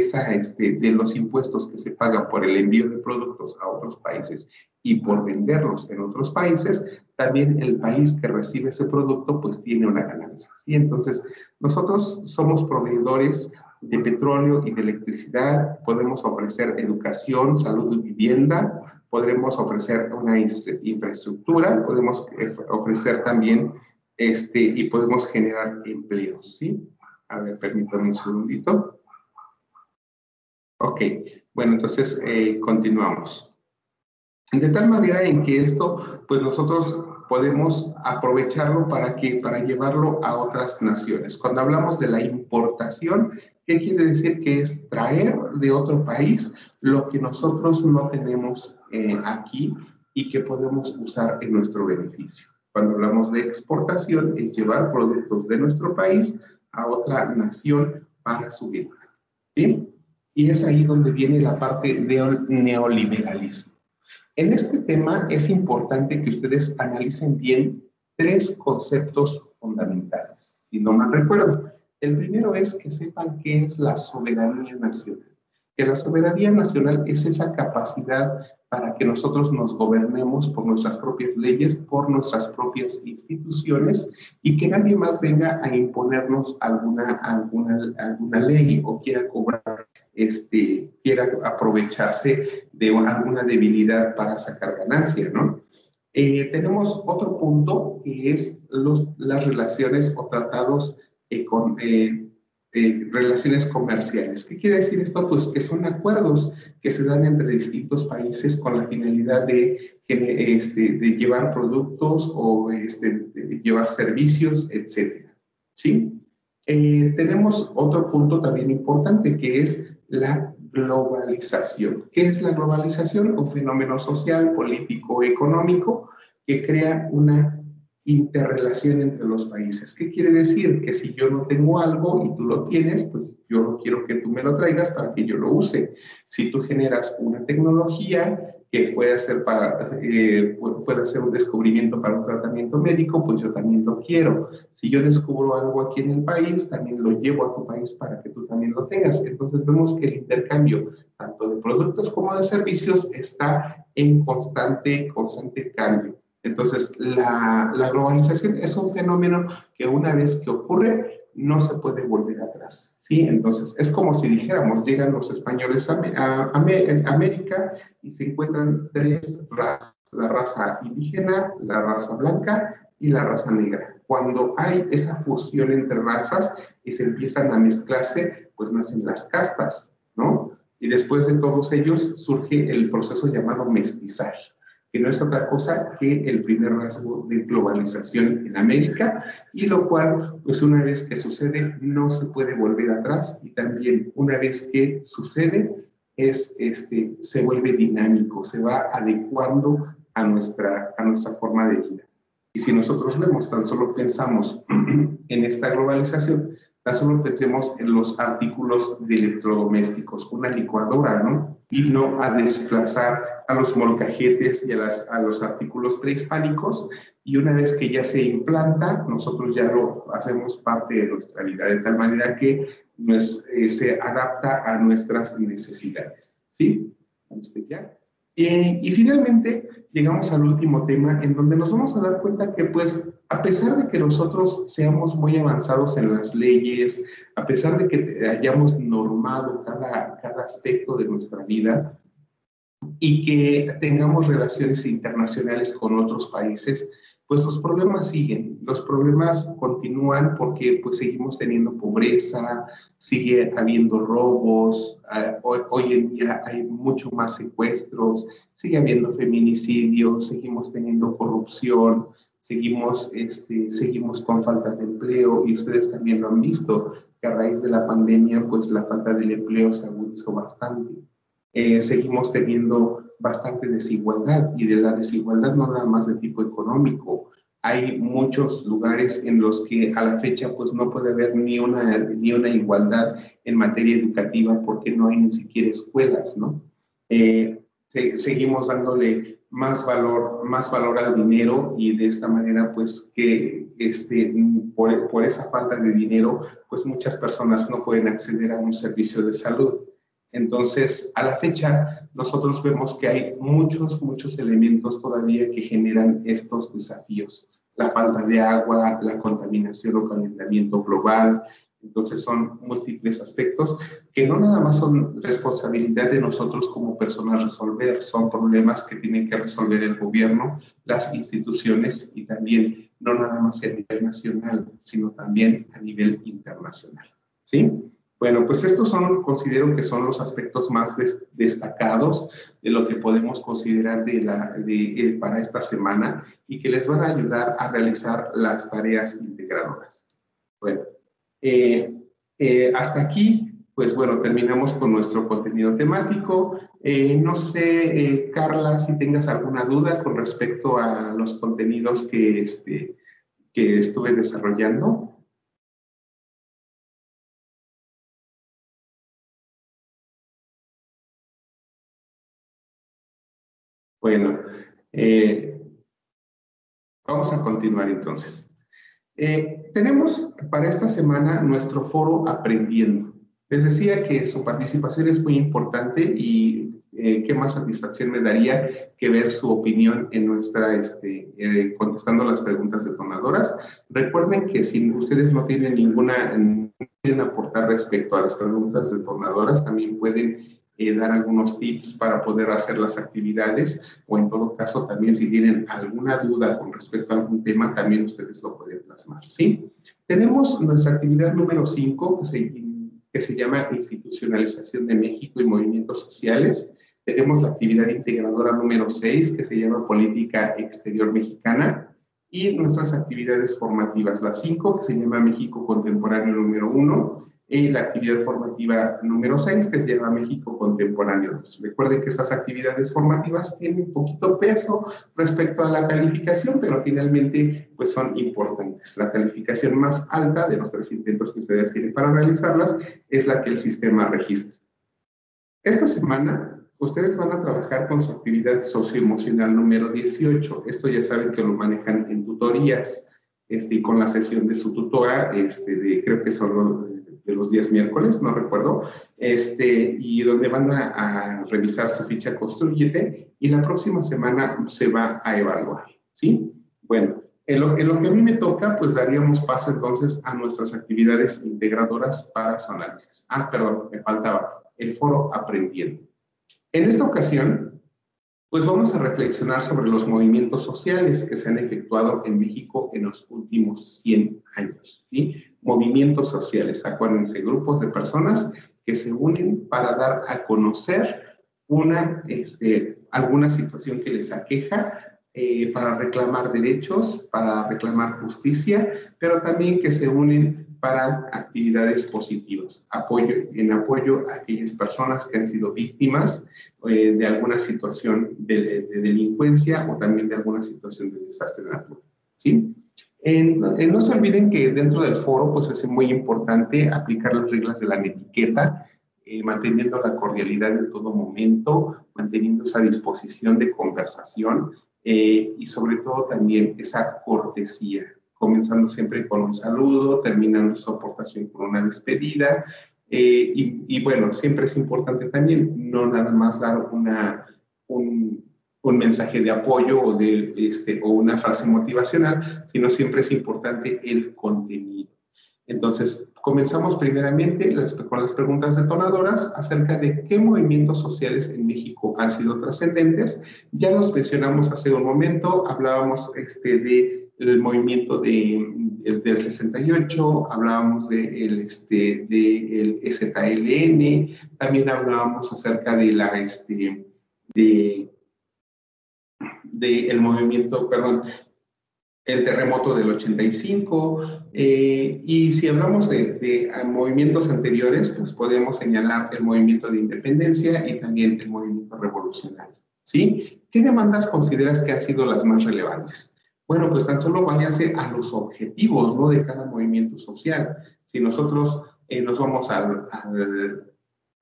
los impuestos que se pagan por el envío de productos a otros países y por venderlos en otros países, también el país que recibe ese producto pues tiene una ganancia. ¿Sí? Entonces, nosotros somos proveedores de petróleo y de electricidad, podemos ofrecer educación, salud y vivienda, podremos ofrecer una infraestructura, podemos ofrecer también y podemos generar empleos, ¿sí? A ver, permítanme un segundito. Ok, bueno, entonces continuamos. De tal manera en que esto, pues nosotros podemos aprovecharlo para llevarlo a otras naciones. Cuando hablamos de la importación, ¿qué quiere decir? Que es traer de otro país lo que nosotros no tenemos aquí y que podemos usar en nuestro beneficio. Cuando hablamos de exportación, es llevar productos de nuestro país a otra nación para su venta. ¿Sí? Y es ahí donde viene la parte del neoliberalismo. En este tema es importante que ustedes analicen bien tres conceptos fundamentales, si no mal recuerdo. El primero es que sepan qué es la soberanía nacional. Que la soberanía nacional es esa capacidad para que nosotros nos gobernemos por nuestras propias leyes, por nuestras propias instituciones y que nadie más venga a imponernos alguna ley o quiera cobrar, quiera aprovecharse de alguna debilidad para sacar ganancia, ¿no? Tenemos otro punto que es las relaciones o tratados relaciones comerciales. ¿Qué quiere decir esto? Pues que son acuerdos que se dan entre distintos países con la finalidad de llevar productos o de llevar servicios, etcétera. ¿Sí? Tenemos otro punto también importante que es la globalización. ¿Qué es la globalización? Un fenómeno social, político, económico que crea una interrelación entre los países. ¿Qué quiere decir? Que si yo no tengo algo y tú lo tienes, pues yo no quiero que tú me lo traigas para que yo lo use. Si tú generas una tecnología que puede ser, puede ser un descubrimiento para un tratamiento médico, pues yo también lo quiero. Si yo descubro algo aquí en el país, también lo llevo a tu país para que tú también lo tengas. Entonces vemos que el intercambio, tanto de productos como de servicios, está en constante cambio. Entonces, la globalización es un fenómeno que una vez que ocurre, no se puede volver atrás, ¿sí? Entonces, es como si dijéramos, llegan los españoles a América y se encuentran tres razas, la raza indígena, la raza blanca y la raza negra. Cuando hay esa fusión entre razas y se empiezan a mezclarse, pues nacen las castas, ¿no? Y después de todos ellos surge el proceso llamado mestizaje, que no es otra cosa que el primer rasgo de globalización en América, y lo cual, pues una vez que sucede, no se puede volver atrás, y también una vez que sucede, se vuelve dinámico, se va adecuando a nuestra forma de vida. Y si nosotros vemos, tan solo pensamos en esta globalización, tan solo pensemos en los artículos de electrodomésticos, una licuadora, ¿no? Vino a desplazar a los molcajetes y a los artículos prehispánicos, y una vez que ya se implanta, nosotros ya lo hacemos parte de nuestra vida, de tal manera que se adapta a nuestras necesidades, ¿sí? Ya. Y finalmente llegamos al último tema, en donde nos vamos a dar cuenta que, pues, a pesar de que nosotros seamos muy avanzados en las leyes, a pesar de que hayamos normado cada aspecto de nuestra vida y que tengamos relaciones internacionales con otros países, pues los problemas siguen, los problemas continúan porque pues seguimos teniendo pobreza, sigue habiendo robos, hoy en día hay mucho más secuestros, sigue habiendo feminicidios, seguimos teniendo corrupción, seguimos con falta de empleo, y ustedes también lo han visto, que a raíz de la pandemia pues la falta del empleo se agudizó bastante. Seguimos teniendo bastante desigualdad, y de la desigualdad no nada más de tipo económico. Hay muchos lugares en los que a la fecha pues no puede haber ni una igualdad en materia educativa porque no hay ni siquiera escuelas, ¿no? Seguimos dándole más valor al dinero, y de esta manera pues que por esa falta de dinero pues muchas personas no pueden acceder a un servicio de salud. Entonces, a la fecha, nosotros vemos que hay muchos elementos todavía que generan estos desafíos. La falta de agua, la contaminación o calentamiento global. Entonces, son múltiples aspectos que no nada más son responsabilidad de nosotros como personas resolver, son problemas que tienen que resolver el gobierno, las instituciones, y también no nada más a nivel nacional, sino también a nivel internacional. ¿Sí? Bueno, pues estos considero que son los aspectos más destacados de lo que podemos considerar para esta semana, y que les van a ayudar a realizar las tareas integradoras. Bueno, hasta aquí, pues bueno, terminamos con nuestro contenido temático. No sé, Carla, si tengas alguna duda con respecto a los contenidos que estuve desarrollando. Bueno, vamos a continuar entonces. Tenemos para esta semana nuestro foro Aprendiendo. Les decía que su participación es muy importante, y qué más satisfacción me daría que ver su opinión en contestando las preguntas detonadoras. Recuerden que si ustedes no tienen no quieren aportar respecto a las preguntas detonadoras, también pueden dar algunos tips para poder hacer las actividades, o en todo caso también si tienen alguna duda con respecto a algún tema, también ustedes lo pueden plasmar, ¿sí? Tenemos nuestra actividad número 5 que se llama Institucionalización de México y Movimientos Sociales. Tenemos la actividad integradora número 6 que se llama Política Exterior Mexicana, y nuestras actividades formativas, la 5 que se llama México Contemporáneo número 1, la actividad formativa número 6, que se llama México Contemporáneo. Recuerden que estas actividades formativas tienen poquito peso respecto a la calificación, pero finalmente pues son importantes. La calificación más alta de los 3 intentos que ustedes tienen para realizarlas es la que el sistema registra. Esta semana ustedes van a trabajar con su actividad socioemocional número 18. Esto ya saben que lo manejan en tutorías, con la sesión de su tutora, creo que son de los días miércoles, no recuerdo, y donde van a revisar su ficha Constrúyete, y la próxima semana se va a evaluar, ¿sí? Bueno, en lo que a mí me toca, pues daríamos paso entonces a nuestras actividades integradoras para su análisis. Perdón, me faltaba el foro Aprendiendo. En esta ocasión, pues vamos a reflexionar sobre los movimientos sociales que se han efectuado en México en los últimos 100 años, ¿sí? Movimientos sociales, acuérdense, grupos de personas que se unen para dar a conocer alguna situación que les aqueja, para reclamar derechos, para reclamar justicia, pero también que se unen para actividades positivas, en apoyo a aquellas personas que han sido víctimas de alguna situación de delincuencia o también de alguna situación de desastre natural, ¿sí? No se olviden que dentro del foro pues es muy importante aplicar las reglas de la etiqueta, manteniendo la cordialidad en todo momento, manteniendo esa disposición de conversación, y sobre todo también esa cortesía, comenzando siempre con un saludo, terminando su aportación con una despedida, y bueno, siempre es importante también no nada más dar un mensaje de apoyo o una frase motivacional, sino siempre es importante el contenido. Entonces, comenzamos primeramente con las preguntas detonadoras acerca de qué movimientos sociales en México han sido trascendentes. Ya los mencionamos hace un momento, hablábamos del movimiento del 68, hablábamos del EZLN, también hablábamos acerca de el movimiento, perdón, el terremoto del 85, y si hablamos de movimientos anteriores, pues podemos señalar el movimiento de independencia y también el movimiento revolucionario, ¿sí? ¿Qué demandas consideras que han sido las más relevantes? Bueno, pues tan solo váyanse a los objetivos, ¿no?, de cada movimiento social. Si nosotros nos vamos a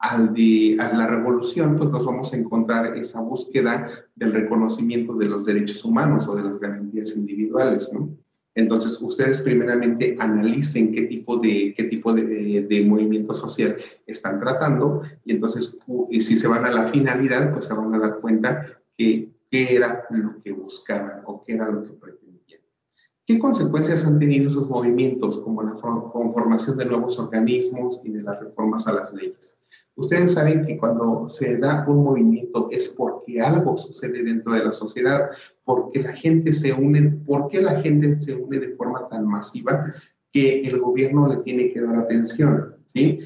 la revolución, pues nos vamos a encontrar esa búsqueda del reconocimiento de los derechos humanos o de las garantías individuales, ¿no? Entonces, ustedes primeramente analicen qué tipo de movimiento social están tratando, y entonces, si se van a la finalidad, pues se van a dar cuenta que qué era lo que buscaban o qué era lo que pretendían. ¿Qué consecuencias han tenido esos movimientos, como la conformación de nuevos organismos y de las reformas a las leyes? Ustedes saben que cuando se da un movimiento es porque algo sucede dentro de la sociedad, porque la gente se une, porque la gente se une de forma tan masiva que el gobierno le tiene que dar atención, ¿sí?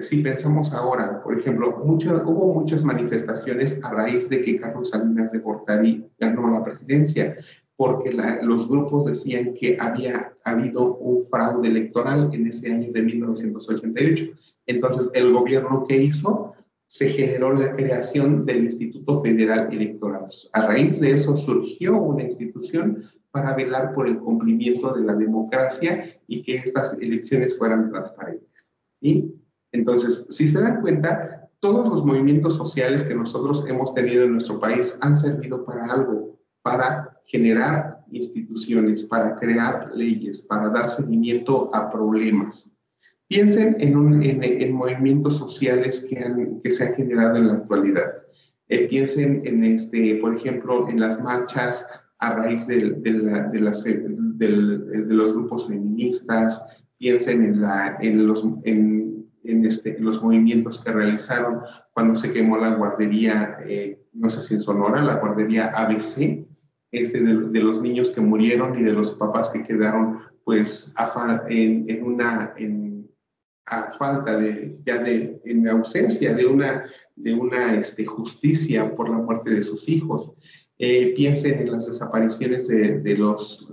Si pensamos ahora, por ejemplo, hubo muchas manifestaciones a raíz de que Carlos Salinas de Gortari ganó la presidencia, porque los grupos decían que había habido un fraude electoral en ese año de 1988. Entonces, el gobierno, ¿qué hizo? Se generó la creación del Instituto Federal Electoral. A raíz de eso surgió una institución para velar por el cumplimiento de la democracia y que estas elecciones fueran transparentes, ¿sí? Entonces, si se dan cuenta, todos los movimientos sociales que nosotros hemos tenido en nuestro país han servido para algo, para generar instituciones, para crear leyes, para dar seguimiento a problemas. Piensen en movimientos sociales que se han generado en la actualidad. Piensen por ejemplo, en las marchas a raíz de los grupos feministas. Piensen en los movimientos que realizaron cuando se quemó la guardería, no sé si en Sonora, la guardería ABC, de los niños que murieron y de los papás que quedaron pues en ausencia de una justicia por la muerte de sus hijos. Piensen en las desapariciones de los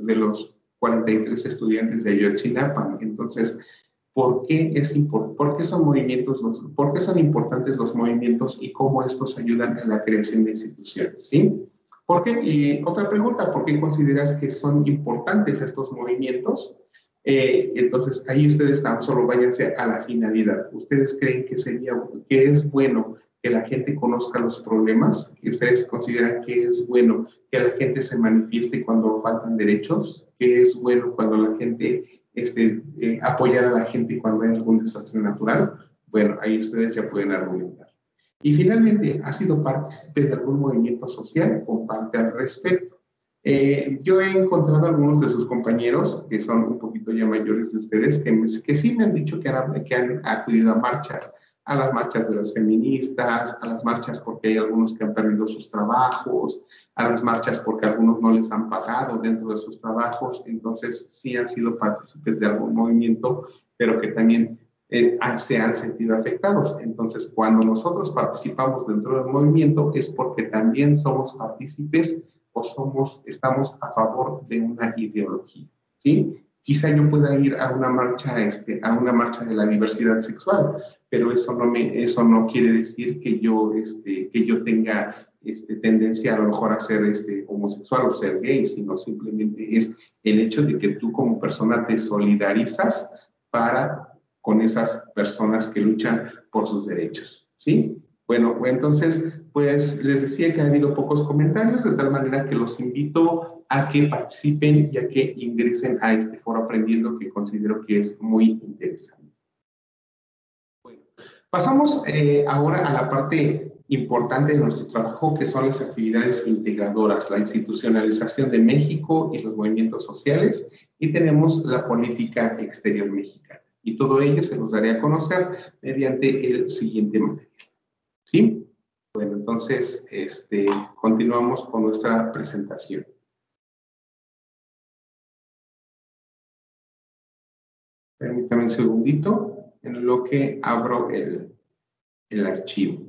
43 estudiantes de Ayotzinapa. Entonces, por qué son por qué son importantes los movimientos y cómo estos ayudan en la creación de instituciones, ¿sí? ¿Por qué? Y otra pregunta, ¿por qué consideras que son importantes estos movimientos? Entonces, ahí ustedes tan solo váyanse a la finalidad. ¿Ustedes creen que es bueno que la gente conozca los problemas? ¿Que ustedes consideran que es bueno que la gente se manifieste cuando faltan derechos? ¿Que es bueno cuando la gente apoyar a la gente cuando hay algún desastre natural? Bueno, ahí ustedes ya pueden argumentar. Y finalmente, ¿ha sido partícipe de algún movimiento social? Comparte al respecto. Yo he encontrado a algunos de sus compañeros, que son un poquito ya mayores de ustedes, que sí me han dicho que han acudido a marchas, a las marchas de las feministas, a las marchas porque hay algunos que han perdido sus trabajos, a las marchas porque algunos no les han pagado dentro de sus trabajos, entonces sí han sido partícipes de algún movimiento, pero que también se han sentido afectados. Entonces, cuando nosotros participamos dentro del movimiento es porque también somos partícipes o estamos a favor de una ideología, ¿sí? Quizá yo pueda ir a una marcha de la diversidad sexual, pero eso no quiere decir que yo tenga tendencia a lo mejor a ser homosexual o ser gay, sino simplemente es el hecho de que tú como persona te solidarizas con esas personas que luchan por sus derechos, ¿sí? Bueno, entonces, pues les decía que ha habido pocos comentarios, de tal manera que los invito a que participen y a que ingresen a este foro aprendiendo, que considero que es muy interesante. Bueno, pasamos ahora a la parte importante de nuestro trabajo, que son las actividades integradoras, la institucionalización de México y los movimientos sociales, y tenemos la política exterior mexicana. Y todo ello se los daré a conocer mediante el siguiente material, ¿sí? Bueno, entonces, continuamos con nuestra presentación. Permítame un segundito en lo que abro el archivo.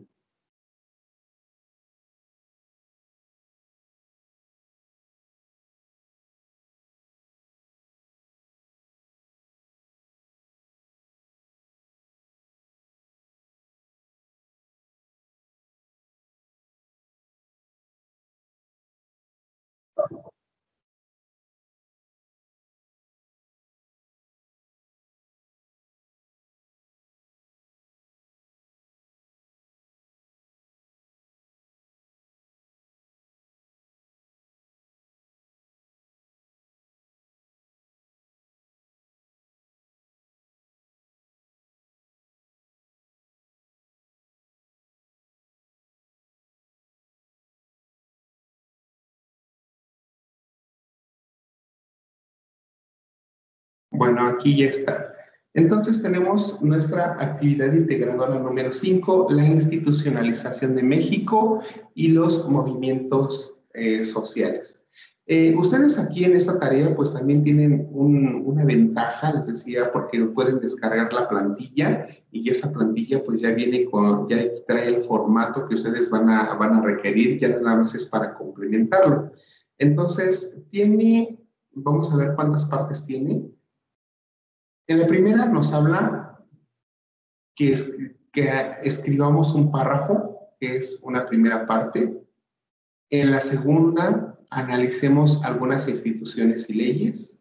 Bueno, aquí ya está. Entonces tenemos nuestra actividad integradora número 5, la institucionalización de México y los movimientos sociales. Ustedes aquí en esta tarea pues también tienen una ventaja, les decía, porque pueden descargar la plantilla y esa plantilla pues ya ya trae el formato que ustedes van a requerir, ya nada más es para complementarlo. Entonces, vamos a ver cuántas partes tiene. En la primera nos habla que escribamos un párrafo, que es una primera parte. En la segunda, analicemos algunas instituciones y leyes.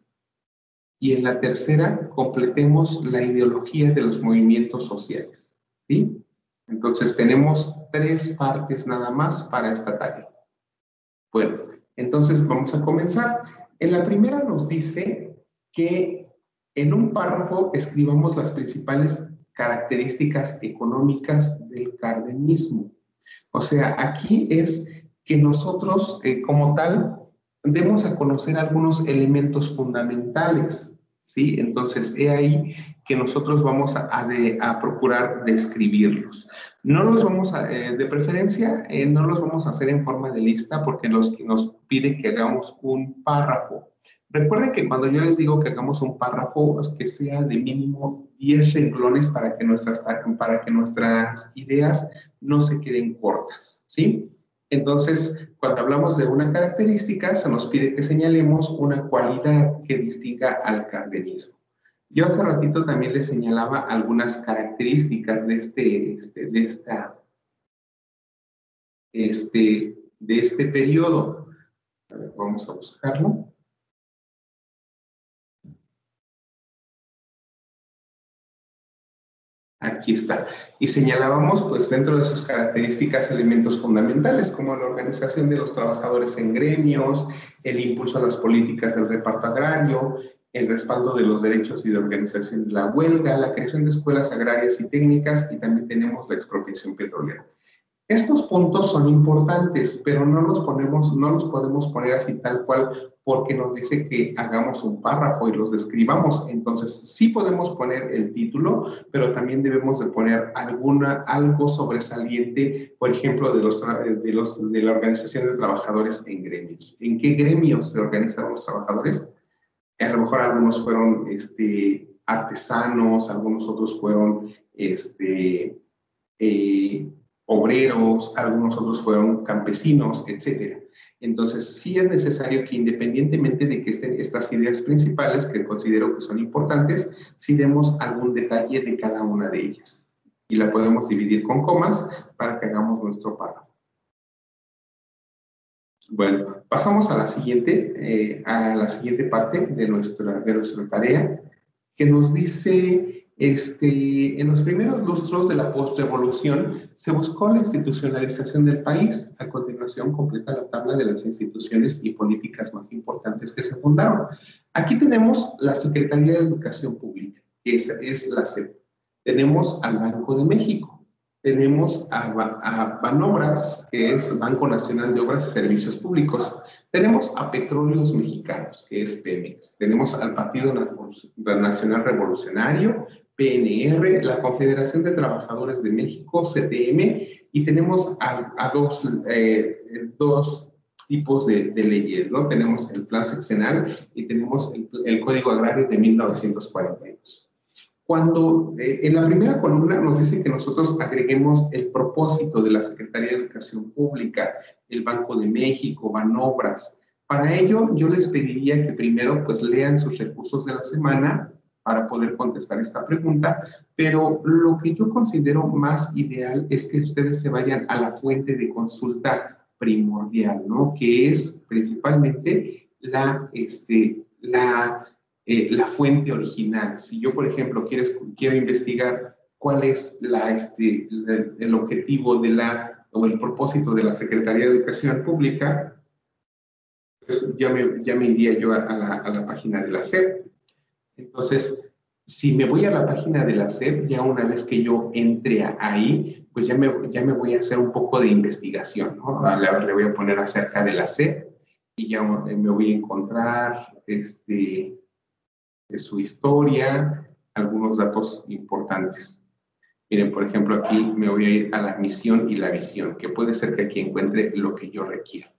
Y en la tercera, completemos la ideología de los movimientos sociales, ¿sí? Entonces, tenemos 3 partes nada más para esta tarea. Bueno, entonces vamos a comenzar. En la primera nos dice que en un párrafo escribamos las principales características económicas del cardenismo. O sea, aquí es que nosotros, como tal, demos a conocer algunos elementos fundamentales, ¿sí? Entonces, he ahí que nosotros vamos a procurar describirlos. No los vamos de preferencia, no los vamos a hacer en forma de lista porque nos pide que hagamos un párrafo. Recuerden que cuando yo les digo que hagamos un párrafo, es que sea de mínimo 10 renglones para que nuestras ideas no se queden cortas, ¿sí? Entonces, cuando hablamos de una característica, se nos pide que señalemos una cualidad que distinga al cardenismo. Yo hace ratito también les señalaba algunas características de este periodo. A ver, vamos a buscarlo. Aquí está. Y señalábamos, pues, dentro de sus características, elementos fundamentales, como la organización de los trabajadores en gremios, el impulso a las políticas del reparto agrario, el respaldo de los derechos y de organización de la huelga, la creación de escuelas agrarias y técnicas, y también tenemos la expropiación petrolera. Estos puntos son importantes, pero no los podemos poner así tal cual porque nos dice que hagamos un párrafo y los describamos. Entonces, sí podemos poner el título, pero también debemos de poner algo sobresaliente, por ejemplo, de la organización de trabajadores en gremios. ¿En qué gremios se organizan los trabajadores? A lo mejor algunos fueron artesanos, algunos otros fueron obreros, algunos otros fueron campesinos, etcétera. Entonces, sí es necesario que independientemente de que estén estas ideas principales, que considero que son importantes, sí demos algún detalle de cada una de ellas. Y la podemos dividir con comas para que hagamos nuestro párrafo. Bueno, pasamos a la siguiente parte de nuestra tarea, que nos dice, en los primeros lustros de la postrevolución se buscó la institucionalización del país. A continuación completa la tabla de las instituciones y políticas más importantes que se fundaron. Aquí tenemos la Secretaría de Educación Pública, que es la SEP. Tenemos al Banco de México. Tenemos a Banobras, que es Banco Nacional de Obras y Servicios Públicos. Tenemos a Petróleos Mexicanos, que es Pemex. Tenemos al Partido Nacional Revolucionario, PNR, la Confederación de Trabajadores de México, CTM, y tenemos a dos tipos de leyes, ¿no? Tenemos el Plan Sexenal y tenemos el Código Agrario de 1942. Cuando en la primera columna nos dice que nosotros agreguemos el propósito de la Secretaría de Educación Pública, el Banco de México, Banobras. Para ello, yo les pediría que primero pues lean sus recursos de la semana para poder contestar esta pregunta, pero lo que yo considero más ideal es que ustedes se vayan a la fuente de consulta primordial, ¿no? Que es principalmente la fuente original. Si yo, por ejemplo, quiero investigar cuál es el objetivo o el propósito de la Secretaría de Educación Pública, pues ya me iría yo a la página de la SEP. Entonces, si me voy a la página de la SEP, ya una vez que yo entre ahí, pues ya me voy a hacer un poco de investigación, ¿no? Le voy a poner acerca de la SEP y ya me voy a encontrar de su historia, algunos datos importantes. Miren, por ejemplo, aquí me voy a ir a la misión y la visión, que puede ser que aquí encuentre lo que yo requiero.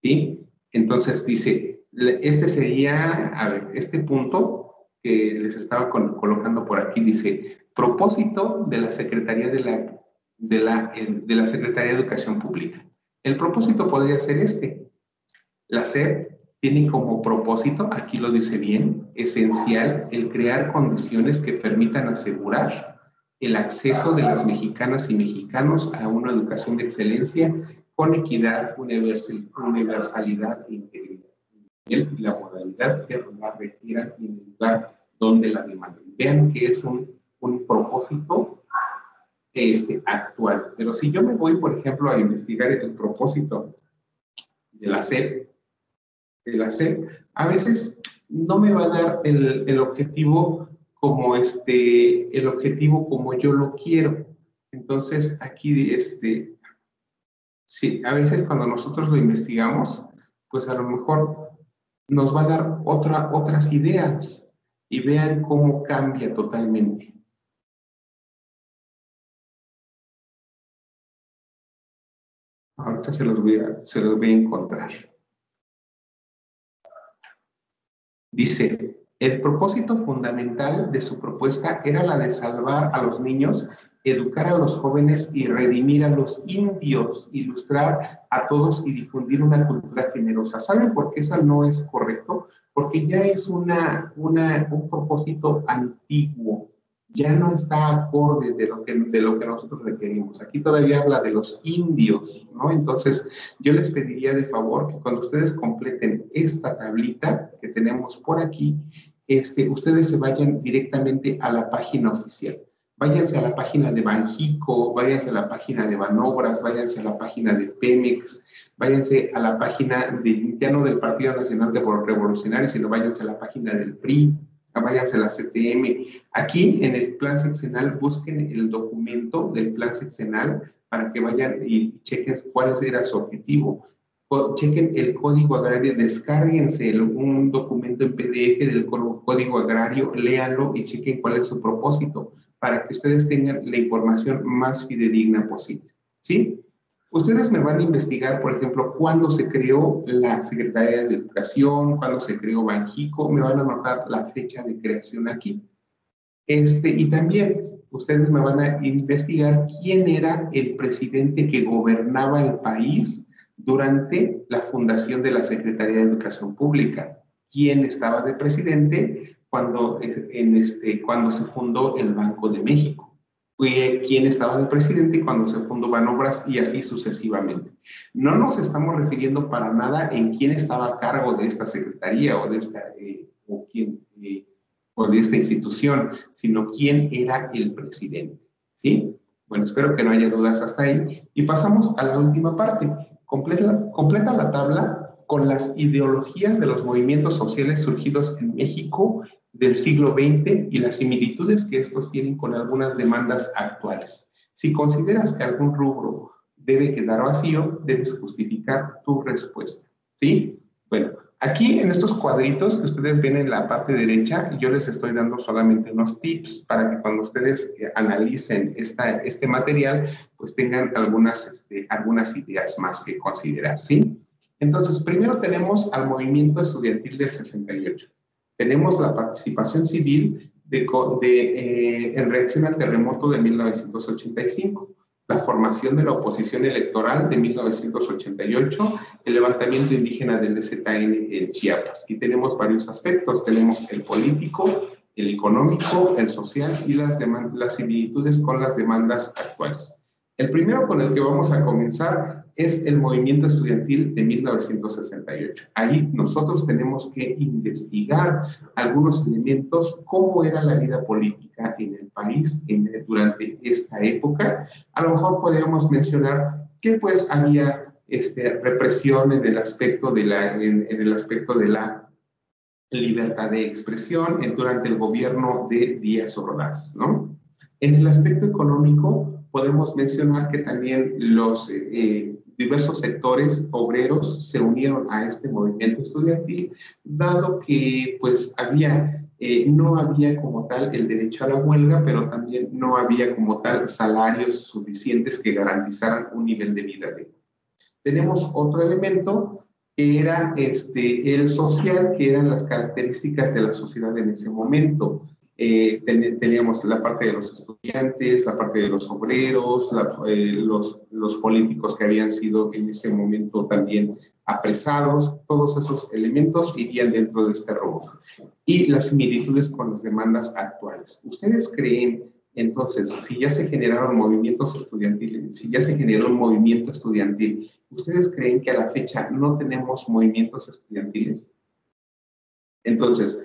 ¿Sí? Entonces dice, este punto que les estaba colocando por aquí, dice, propósito de la Secretaría de la Secretaría de Educación Pública. El propósito podría ser la SEP tiene como propósito, aquí lo dice bien, esencial el crear condiciones que permitan asegurar el acceso de las mexicanas y mexicanos a una educación de excelencia con equidad, universalidad e integridad. Y la modalidad que la requieran en el lugar donde la demanden. Vean que es un propósito actual. Pero si yo me voy, por ejemplo, a investigar el propósito de la SEP, a veces no me va a dar el objetivo como yo lo quiero. Entonces, aquí, sí, a veces cuando nosotros lo investigamos, pues a lo mejor nos va a dar otras ideas y vean cómo cambia totalmente. Ahorita se los voy a encontrar. Dice, el propósito fundamental de su propuesta era la de salvar a los niños, educar a los jóvenes y redimir a los indios, ilustrar a todos y difundir una cultura generosa. ¿Saben por qué esa no es correcto? porque ya es un propósito antiguo, ya no está acorde de lo que nosotros requerimos. Aquí todavía habla de los indios, ¿no? Entonces, yo les pediría de favor que cuando ustedes completen esta tablita que tenemos por aquí, ustedes se vayan directamente a la página oficial. Váyanse a la página de Banjico, váyanse a la página de Banobras, váyanse a la página de Pemex, váyanse a la página ya no del Partido Nacional Revolucionario, sino váyanse a la página del PRI, váyanse a la CTM. Aquí en el plan sexenal busquen el documento del plan sexenal para que vayan y chequen cuál era su objetivo. Chequen el código agrario, descárguense un documento en PDF del código agrario, léanlo y chequen cuál es su propósito para que ustedes tengan la información más fidedigna posible. ¿Sí? Ustedes me van a investigar, por ejemplo, cuándo se creó la Secretaría de Educación, cuándo se creó Banjico, me van a anotar la fecha de creación aquí. Y también ustedes me van a investigar quién era el presidente que gobernaba el país durante la fundación de la Secretaría de Educación Pública. ¿Quién estaba de presidente cuando se fundó el Banco de México? ¿Quién estaba de presidente cuando se fundó Banobras? Y así sucesivamente. No nos estamos refiriendo para nada en quién estaba a cargo de esta secretaría o de esta institución, sino quién era el presidente. ¿Sí? Bueno, espero que no haya dudas hasta ahí. Y pasamos a la última parte. Completa la tabla con las ideologías de los movimientos sociales surgidos en México del siglo XX y las similitudes que estos tienen con algunas demandas actuales. Si consideras que algún rubro debe quedar vacío, debes justificar tu respuesta. ¿Sí? Bueno, aquí en estos cuadritos que ustedes ven en la parte derecha, yo les estoy dando solamente unos tips para que cuando ustedes analicen este material, pues tengan algunas ideas más que considerar, ¿sí? Entonces, primero tenemos al movimiento estudiantil del 68. Tenemos la participación civil en reacción al terremoto de 1985, la formación de la oposición electoral de 1988, el levantamiento indígena del ZN en Chiapas. Y tenemos varios aspectos. Tenemos el político, el económico, el social y las similitudes con las demandas actuales. El primero con el que vamos a comenzar es el movimiento estudiantil de 1968. Ahí nosotros tenemos que investigar algunos elementos, cómo era la vida política en el país durante esta época. A lo mejor podríamos mencionar que pues había represión en el aspecto de la libertad de expresión durante el gobierno de Díaz Ordaz, ¿no? En el aspecto económico, podemos mencionar que también los diversos sectores obreros se unieron a este movimiento estudiantil, dado que pues no había como tal el derecho a la huelga, pero también no había como tal salarios suficientes que garantizaran un nivel de vida digno. Tenemos otro elemento que era el social, que eran las características de la sociedad en ese momento. Teníamos la parte de los estudiantes, la parte de los obreros, los políticos que habían sido en ese momento también apresados. Todos esos elementos irían dentro de este rubro. Y las similitudes con las demandas actuales. ¿Ustedes creen, entonces, si ya se generaron movimientos estudiantiles, si ya se generó un movimiento estudiantil, ¿ustedes creen que a la fecha no tenemos movimientos estudiantiles? Entonces,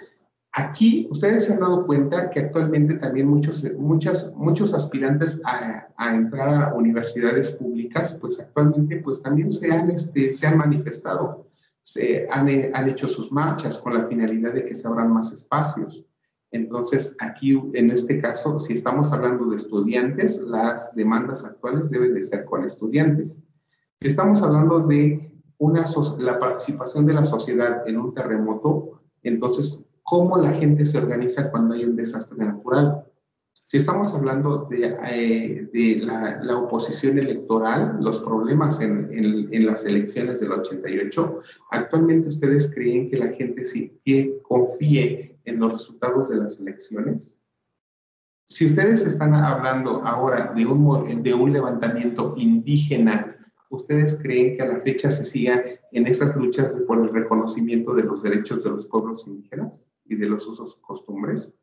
aquí ustedes se han dado cuenta que actualmente también muchos aspirantes a entrar a universidades públicas, pues actualmente pues también se han manifestado, han hecho sus marchas con la finalidad de que se abran más espacios. Entonces, aquí en este caso, si estamos hablando de estudiantes, las demandas actuales deben de ser con estudiantes. Si estamos hablando de la participación de la sociedad en un terremoto, entonces, ¿cómo la gente se organiza cuando hay un desastre natural? Si estamos hablando de la oposición electoral, los problemas en las elecciones del 88, ¿actualmente ustedes creen que la gente sí confíe en los resultados de las elecciones? Si ustedes están hablando ahora de un levantamiento indígena, ¿ustedes creen que a la fecha se siga en esas luchas por el reconocimiento de los derechos de los pueblos indígenas y de los usos y costumbres.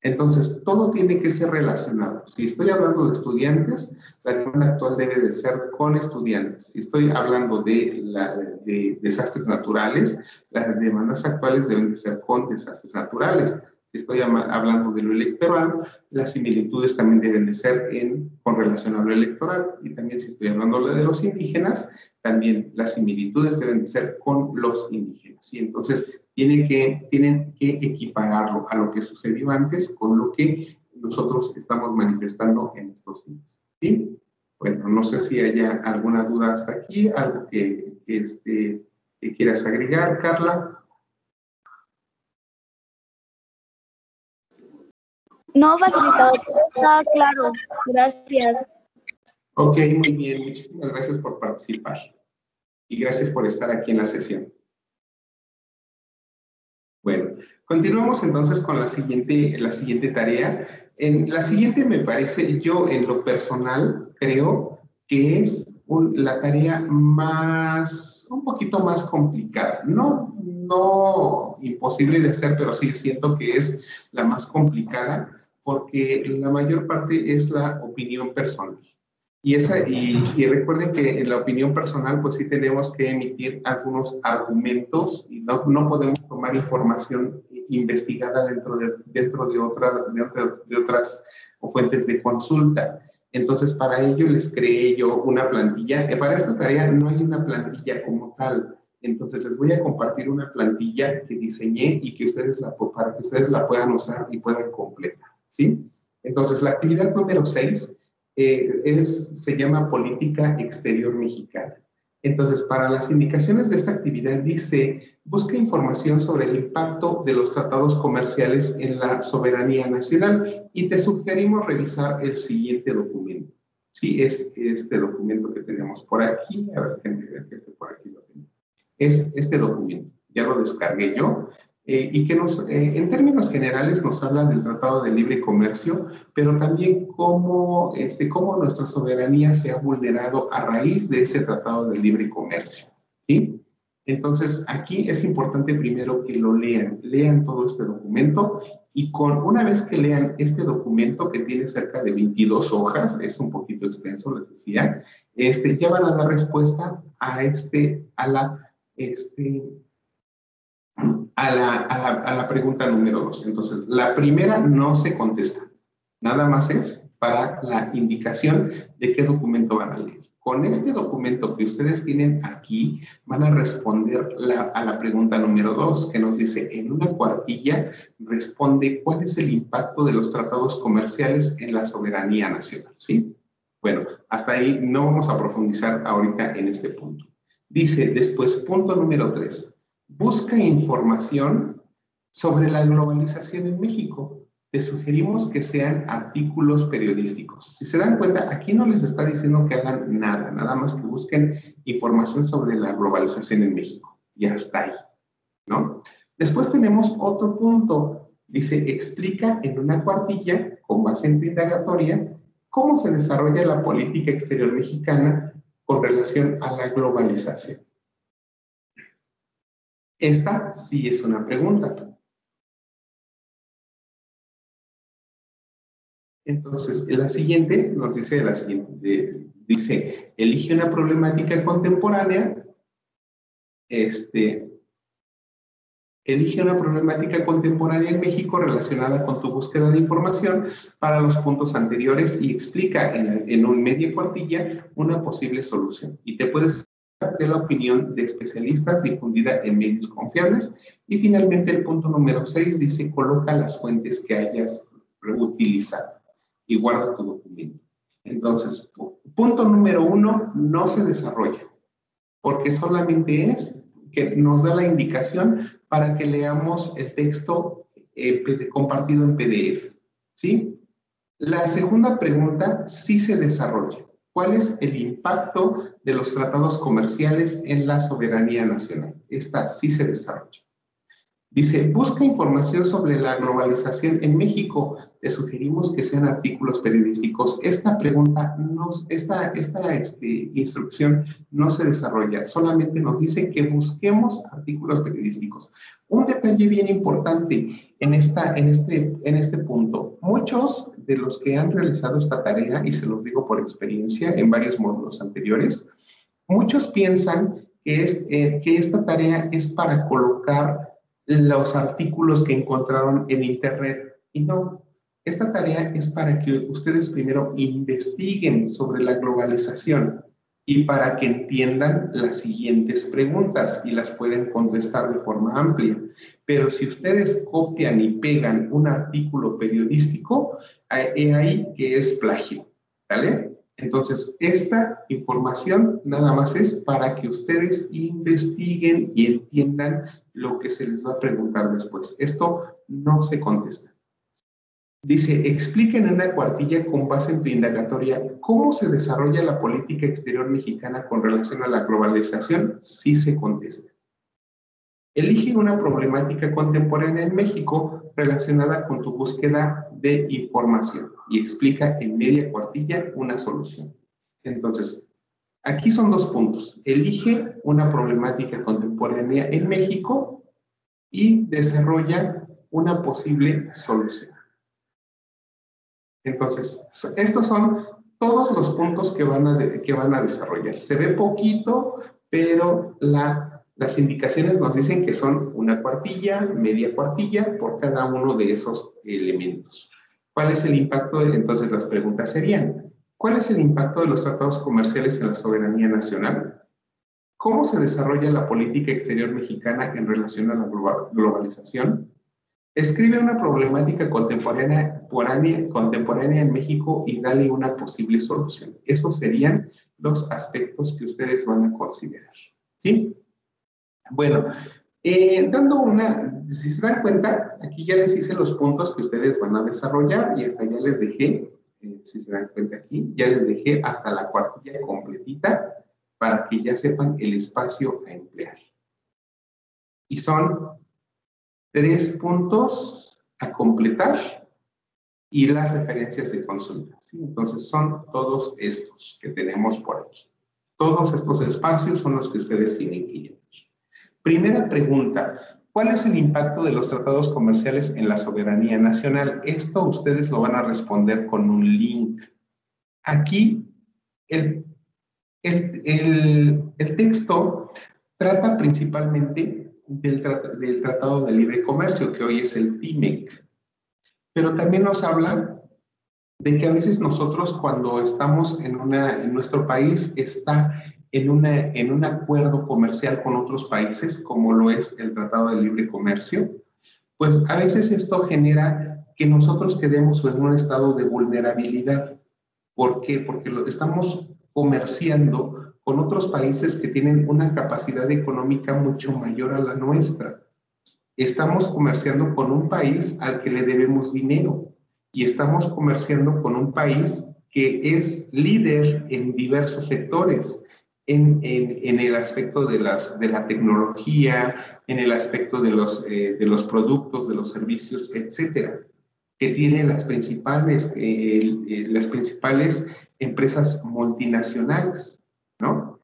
Entonces, todo tiene que ser relacionado. Si estoy hablando de estudiantes, la demanda actual debe de ser con estudiantes. Si estoy hablando de desastres naturales, las demandas actuales deben de ser con desastres naturales. Si estoy hablando de lo electoral, las similitudes también deben de ser con relación a lo electoral. Y también si estoy hablando de los indígenas, también las similitudes deben de ser con los indígenas. Y entonces, tienen que equipararlo a lo que sucedió antes con lo que nosotros estamos manifestando en estos días. ¿Sí? Bueno, no sé si haya alguna duda hasta aquí, algo que quieras agregar, Carla. No, facilitado, está claro. Gracias. Ok, muy bien. Muchísimas gracias por participar. Y gracias por estar aquí en la sesión. Bueno, continuamos entonces con la siguiente tarea. En la siguiente me parece, yo en lo personal creo que es la tarea un poquito más complicada. No imposible de hacer, pero sí siento que es la más complicada porque la mayor parte es la opinión personal. Y recuerden que en la opinión personal, pues sí tenemos que emitir algunos argumentos y no podemos tomar información investigada dentro de otras fuentes de consulta. Entonces, para ello les creé yo una plantilla. Para esta tarea no hay una plantilla como tal. Entonces, les voy a compartir una plantilla que diseñé y para que ustedes la puedan usar y puedan completar, ¿sí? Entonces, la actividad número 6 se llama Política Exterior Mexicana. Entonces, para las indicaciones de esta actividad dice, busca información sobre el impacto de los tratados comerciales en la soberanía nacional y te sugerimos revisar el siguiente documento. Sí, es este documento que tenemos por aquí. A ver, que por aquí lo tengo. Es este documento. Ya lo descargué yo. Y que en términos generales nos habla del Tratado de Libre Comercio, pero también cómo nuestra soberanía se ha vulnerado a raíz de ese Tratado de Libre Comercio, ¿sí? Entonces, aquí es importante primero que lo lean todo este documento y una vez que lean este documento que tiene cerca de 22 hojas, es un poquito extenso, les decía, ya van a dar respuesta a la pregunta número 2. Entonces, la primera no se contesta. Nada más es para la indicación de qué documento van a leer. Con este documento que ustedes tienen aquí, van a responder a la pregunta número 2, que nos dice, en una cuartilla, responde cuál es el impacto de los tratados comerciales en la soberanía nacional, ¿sí? Bueno, hasta ahí no vamos a profundizar ahorita en este punto. Dice después, punto número 3. Busca información sobre la globalización en México. Te sugerimos que sean artículos periodísticos. Si se dan cuenta, aquí no les está diciendo que hagan nada más que busquen información sobre la globalización en México. Y hasta ahí, ¿no? Después tenemos otro punto. Dice, explica en una cuartilla, con base en tu indagatoria, cómo se desarrolla la política exterior mexicana con relación a la globalización. Esta sí es una pregunta. Entonces, la siguiente nos dice dice, elige una problemática contemporánea, elige una problemática contemporánea en México relacionada con tu búsqueda de información para los puntos anteriores y explica en un media cuartilla una posible solución. Y te puedes de la opinión de especialistas difundida en medios confiables. Y finalmente el punto número 6 dice, coloca las fuentes que hayas reutilizado y guarda tu documento. Entonces, punto número 1, no se desarrolla, porque solamente es que nos da la indicación para que leamos el texto compartido en PDF, ¿sí? La segunda pregunta sí se desarrolla. ¿Cuál es el impacto de los tratados comerciales en la soberanía nacional? Esta sí se desarrolla. Dice, busca información sobre la globalización en México. les sugerimos que sean artículos periodísticos. Esta pregunta, esta instrucción no se desarrolla, solamente nos dice que busquemos artículos periodísticos. Un detalle bien importante en este punto, muchos de los que han realizado esta tarea, y se los digo por experiencia en varios módulos anteriores, muchos piensan que esta tarea es para colocar los artículos que encontraron en Internet, y no. Esta tarea es para que ustedes primero investiguen sobre la globalización y para que entiendan las siguientes preguntas y las pueden contestar de forma amplia. Pero si ustedes copian y pegan un artículo periodístico, he ahí que es plagio, ¿vale? Entonces, esta información nada más es para que ustedes investiguen y entiendan lo que se les va a preguntar después. Esto no se contesta. Dice, expliquen en una cuartilla con base en tu indagatoria cómo se desarrolla la política exterior mexicana con relación a la globalización. Sí se contesta. Elige una problemática contemporánea en México relacionada con tu búsqueda de información y explica en media cuartilla una solución. Entonces, aquí son dos puntos. Elige una problemática contemporánea en México y desarrolla una posible solución. Entonces, estos son todos los puntos que van a desarrollar. Se ve poquito, pero las indicaciones nos dicen que son una cuartilla, media cuartilla, por cada uno de esos elementos. ¿Cuál es el impacto? Entonces, las preguntas serían, ¿cuál es el impacto de los tratados comerciales en la soberanía nacional? ¿Cómo se desarrolla la política exterior mexicana en relación a la globalización? Escribe una problemática contemporánea en México y dale una posible solución. Esos serían los aspectos que ustedes van a considerar, ¿sí? Bueno, si se dan cuenta, aquí ya les hice los puntos que ustedes van a desarrollar y hasta ya les dejé, si se dan cuenta aquí, ya les dejé hasta la cuartilla completita para que ya sepan el espacio a emplear. Y son 3 puntos a completar y las referencias de consulta, ¿sí? Entonces son todos estos que tenemos por aquí. Todos estos espacios son los que ustedes tienen que llenar. Primera pregunta, ¿cuál es el impacto de los tratados comerciales en la soberanía nacional? Esto ustedes lo van a responder con un link. Aquí el texto trata principalmente del Tratado de Libre Comercio, que hoy es el TIMEC. Pero también nos habla de que a veces nosotros cuando estamos en nuestro país está en un acuerdo comercial con otros países, como lo es el Tratado de Libre Comercio, pues a veces esto genera que nosotros quedemos en un estado de vulnerabilidad. ¿Por qué? Porque estamos comerciando con otros países que tienen una capacidad económica mucho mayor a la nuestra. Estamos comerciando con un país al que le debemos dinero y estamos comerciando con un país que es líder en diversos sectores, en el aspecto de la tecnología, en el aspecto de los productos, de los servicios, etcétera, que tiene las principales empresas multinacionales, ¿no?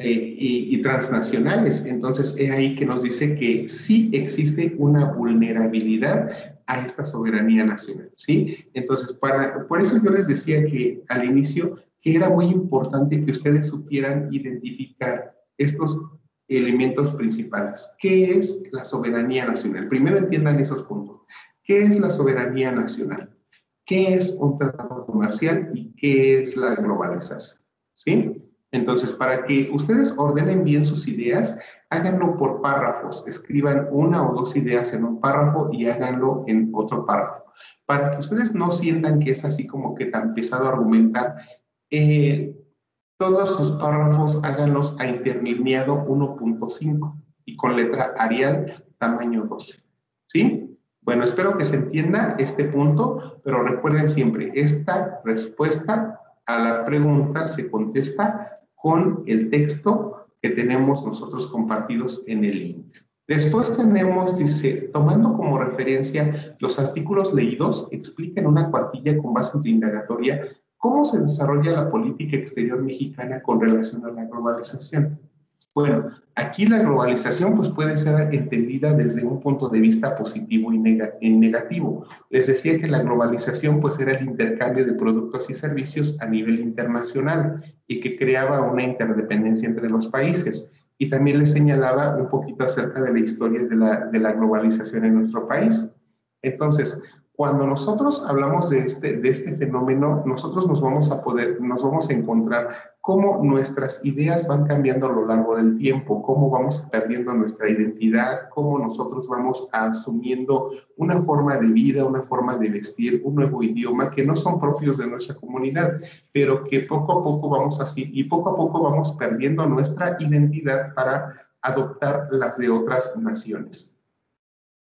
Y transnacionales. Entonces, es ahí que nos dice que sí existe una vulnerabilidad a esta soberanía nacional, ¿sí? Entonces, por eso yo les decía que al inicio que era muy importante que ustedes supieran identificar estos elementos principales. ¿Qué es la soberanía nacional? Primero entiendan esos puntos. ¿Qué es la soberanía nacional? ¿Qué es un tratado comercial y qué es la globalización? ¿Sí? Entonces, para que ustedes ordenen bien sus ideas, háganlo por párrafos. Escriban 1 o 2 ideas en un párrafo y háganlo en otro párrafo. Para que ustedes no sientan que es así como que tan pesado argumentar, todos sus párrafos háganlos a interlineado 1.5 y con letra Arial tamaño 12. ¿Sí? Bueno, espero que se entienda este punto, pero recuerden siempre, esta respuesta a la pregunta se contesta con el texto que tenemos nosotros compartidos en el link. Después tenemos, dice, tomando como referencia los artículos leídos, explica en una cuartilla con base en tu indagatoria cómo se desarrolla la política exterior mexicana con relación a la globalización. Bueno, aquí la globalización pues, puede ser entendida desde un punto de vista positivo y negativo. Les decía que la globalización pues, era el intercambio de productos y servicios a nivel internacional y que creaba una interdependencia entre los países. Y también les señalaba un poquito acerca de la historia de la globalización en nuestro país. Entonces, cuando nosotros hablamos de este fenómeno, nosotros nos vamos a encontrar cómo nuestras ideas van cambiando a lo largo del tiempo, cómo vamos perdiendo nuestra identidad, cómo nosotros vamos asumiendo una forma de vida, una forma de vestir, un nuevo idioma que no son propios de nuestra comunidad, pero que poco a poco vamos perdiendo nuestra identidad para adoptar las de otras naciones.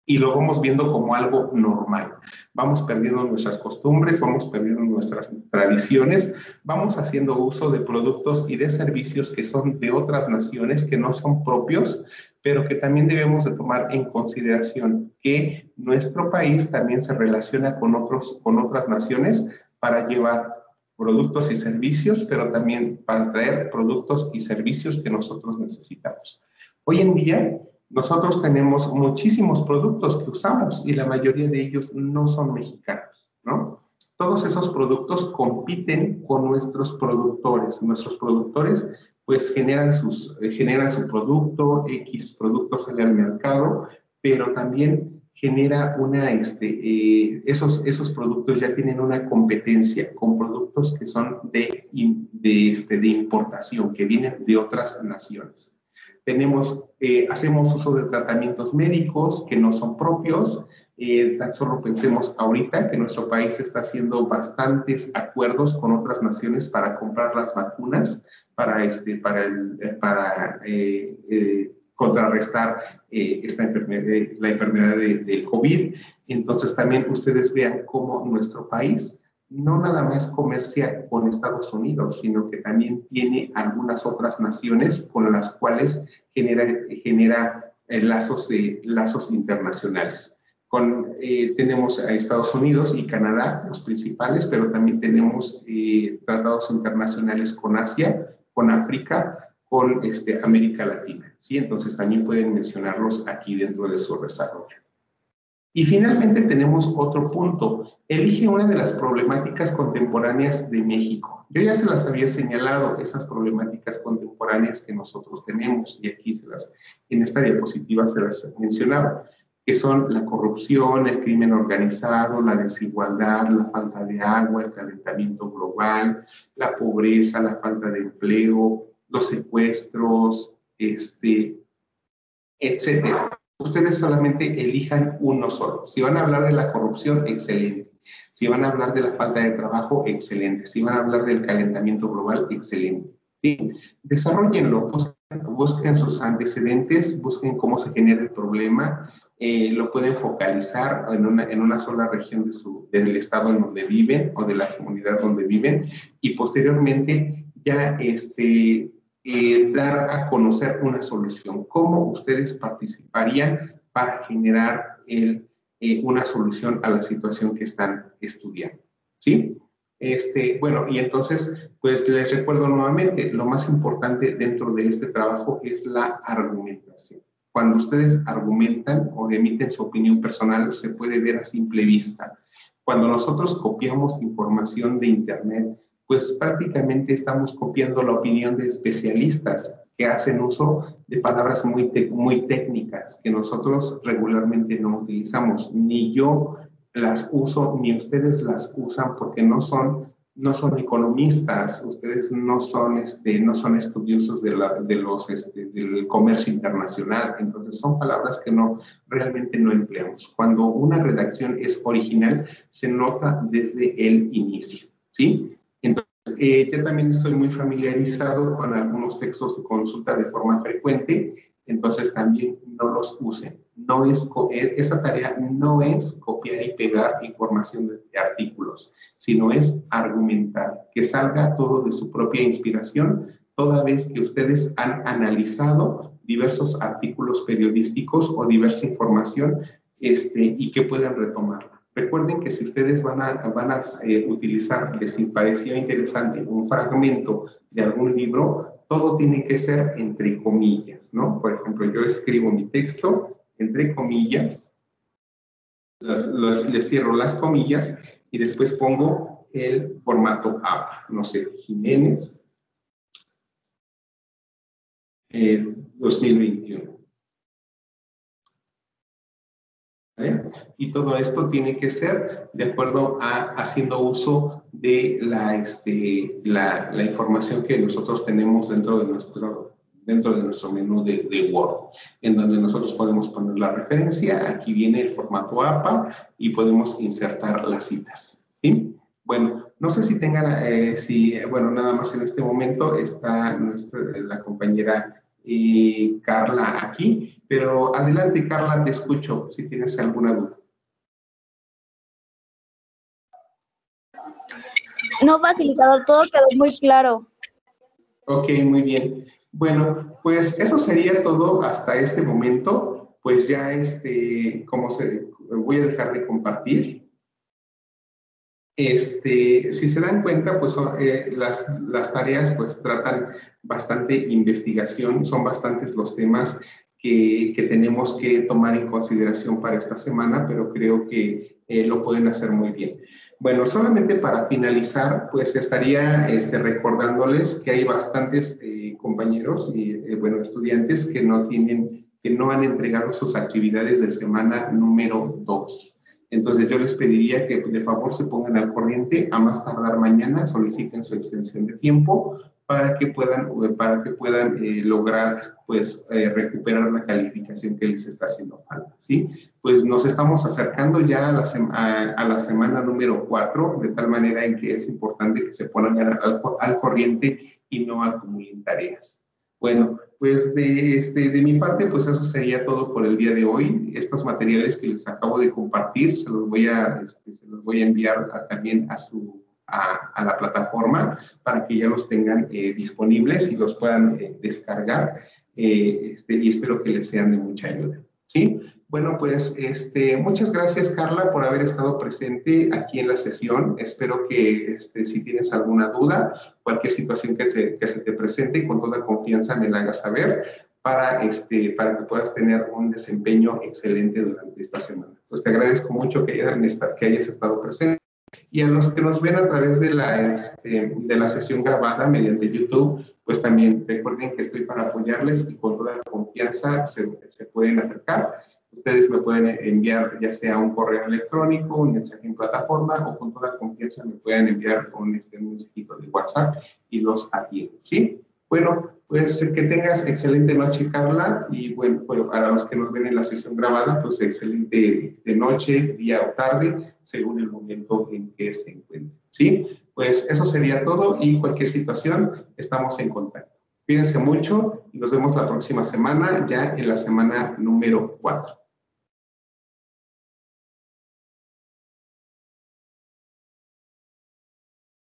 Y lo vamos viendo como algo normal. Vamos perdiendo nuestras costumbres, vamos perdiendo nuestras tradiciones, vamos haciendo uso de productos y de servicios que son de otras naciones, que no son propios, pero que también debemos de tomar en consideración que nuestro país también se relaciona con otras naciones para llevar productos y servicios, pero también para traer productos y servicios que nosotros necesitamos. Hoy en día, nosotros tenemos muchísimos productos que usamos y la mayoría de ellos no son mexicanos, ¿no? Todos esos productos compiten con nuestros productores. Nuestros productores pues generan su producto, X producto sale al mercado, pero también genera esos productos ya tienen una competencia con productos que son de importación, que vienen de otras naciones. Hacemos uso de tratamientos médicos que no son propios. Tan solo pensemos ahorita que nuestro país está haciendo bastantes acuerdos con otras naciones para comprar las vacunas para contrarrestar la enfermedad del COVID. Entonces también ustedes vean cómo nuestro país no nada más comercia con Estados Unidos, sino que también tiene algunas otras naciones con las cuales genera lazos internacionales. Tenemos a Estados Unidos y Canadá, los principales, pero también tenemos tratados internacionales con Asia, con África, con América Latina, ¿sí? Entonces también pueden mencionarlos aquí dentro de su desarrollo. Y finalmente tenemos otro punto. Elige una de las problemáticas contemporáneas de México. Yo ya se las había señalado, esas problemáticas contemporáneas que nosotros tenemos, y aquí en esta diapositiva se las mencionaba, que son la corrupción, el crimen organizado, la desigualdad, la falta de agua, el calentamiento global, la pobreza, la falta de empleo, los secuestros, etcétera. Ustedes solamente elijan uno solo. Si van a hablar de la corrupción, excelente. Si van a hablar de la falta de trabajo, excelente. Si van a hablar del calentamiento global, excelente. ¿Sí? Desarrollenlo, busquen sus antecedentes, busquen cómo se genera el problema, lo pueden focalizar en una sola región del estado en donde viven o de la comunidad donde viven y posteriormente ya dar a conocer una solución. ¿Cómo ustedes participarían para generar una solución a la situación que están estudiando? ¿Sí? Bueno, y entonces, pues les recuerdo nuevamente, lo más importante dentro de este trabajo es la argumentación. Cuando ustedes argumentan o emiten su opinión personal, se puede ver a simple vista. Cuando nosotros copiamos información de Internet, pues prácticamente estamos copiando la opinión de especialistas que hacen uso de palabras muy técnicas que nosotros regularmente no utilizamos. Ni yo las uso, ni ustedes las usan porque no son economistas, ustedes no son estudiosos del comercio internacional, entonces son palabras que realmente no empleamos. Cuando una redacción es original, se nota desde el inicio, ¿sí? Yo también estoy muy familiarizado con algunos textos de consulta de forma frecuente, entonces también no los usen. Esa tarea no es copiar y pegar información de artículos, sino es argumentar, que salga todo de su propia inspiración, toda vez que ustedes han analizado diversos artículos periodísticos o diversa información y que puedan retomarla. Recuerden que si ustedes van a utilizar, que si parecía interesante, un fragmento de algún libro, todo tiene que ser entre comillas, ¿no? Por ejemplo, yo escribo mi texto entre comillas, le cierro las comillas y después pongo el formato APA, no sé, Jiménez 2021. ¿Vale? Y todo esto tiene que ser de acuerdo a haciendo uso de la información que nosotros tenemos dentro de nuestro menú de Word, en donde nosotros podemos poner la referencia. Aquí viene el formato APA y podemos insertar las citas, ¿sí? Bueno, no sé si tengan, bueno, nada más en este momento está la compañera Carla aquí, pero adelante, Carla, te escucho si tienes alguna duda. No, facilitador, todo quedó muy claro. Ok, muy bien. Bueno, pues eso sería todo hasta este momento. Pues ya voy a dejar de compartir. Si se dan cuenta, pues las tareas pues tratan bastante investigación, son bastantes los temas que tenemos que tomar en consideración para esta semana, pero creo que lo pueden hacer muy bien. Bueno, solamente para finalizar, pues estaría recordándoles que hay bastantes compañeros y estudiantes que no han entregado sus actividades de semana número 2. Entonces yo les pediría que de favor se pongan al corriente, a más tardar mañana soliciten su extensión de tiempo para que puedan lograr pues recuperar la calificación que les está haciendo falta, ¿sí? Pues nos estamos acercando ya a la semana número 4, de tal manera en que es importante que se pongan al corriente y no acumulen tareas. Bueno, pues de mi parte, pues eso sería todo por el día de hoy. Estos materiales que les acabo de compartir se los voy a enviar también a la plataforma para que ya los tengan disponibles y los puedan descargar y espero que les sean de mucha ayuda, ¿sí? Bueno, pues muchas gracias, Carla, por haber estado presente aquí en la sesión. Espero que si tienes alguna duda, cualquier situación que se te presente, con toda confianza me la hagas saber para que puedas tener un desempeño excelente durante esta semana. Pues te agradezco mucho que hayas estado presente. Y a los que nos ven a través de la sesión grabada mediante YouTube, pues también recuerden que estoy para apoyarles y con toda confianza se pueden acercar. Ustedes me pueden enviar ya sea un correo electrónico, un mensaje en plataforma o con toda confianza me pueden enviar un mensajito de WhatsApp y los atiendo, ¿sí? Bueno, pues que tengas excelente noche, Carla, y bueno, para los que nos ven en la sesión grabada, pues excelente noche, día o tarde, según el momento en que se encuentren, ¿sí? Pues eso sería todo y cualquier situación, estamos en contacto. Cuídense mucho y nos vemos la próxima semana, ya en la semana número 4.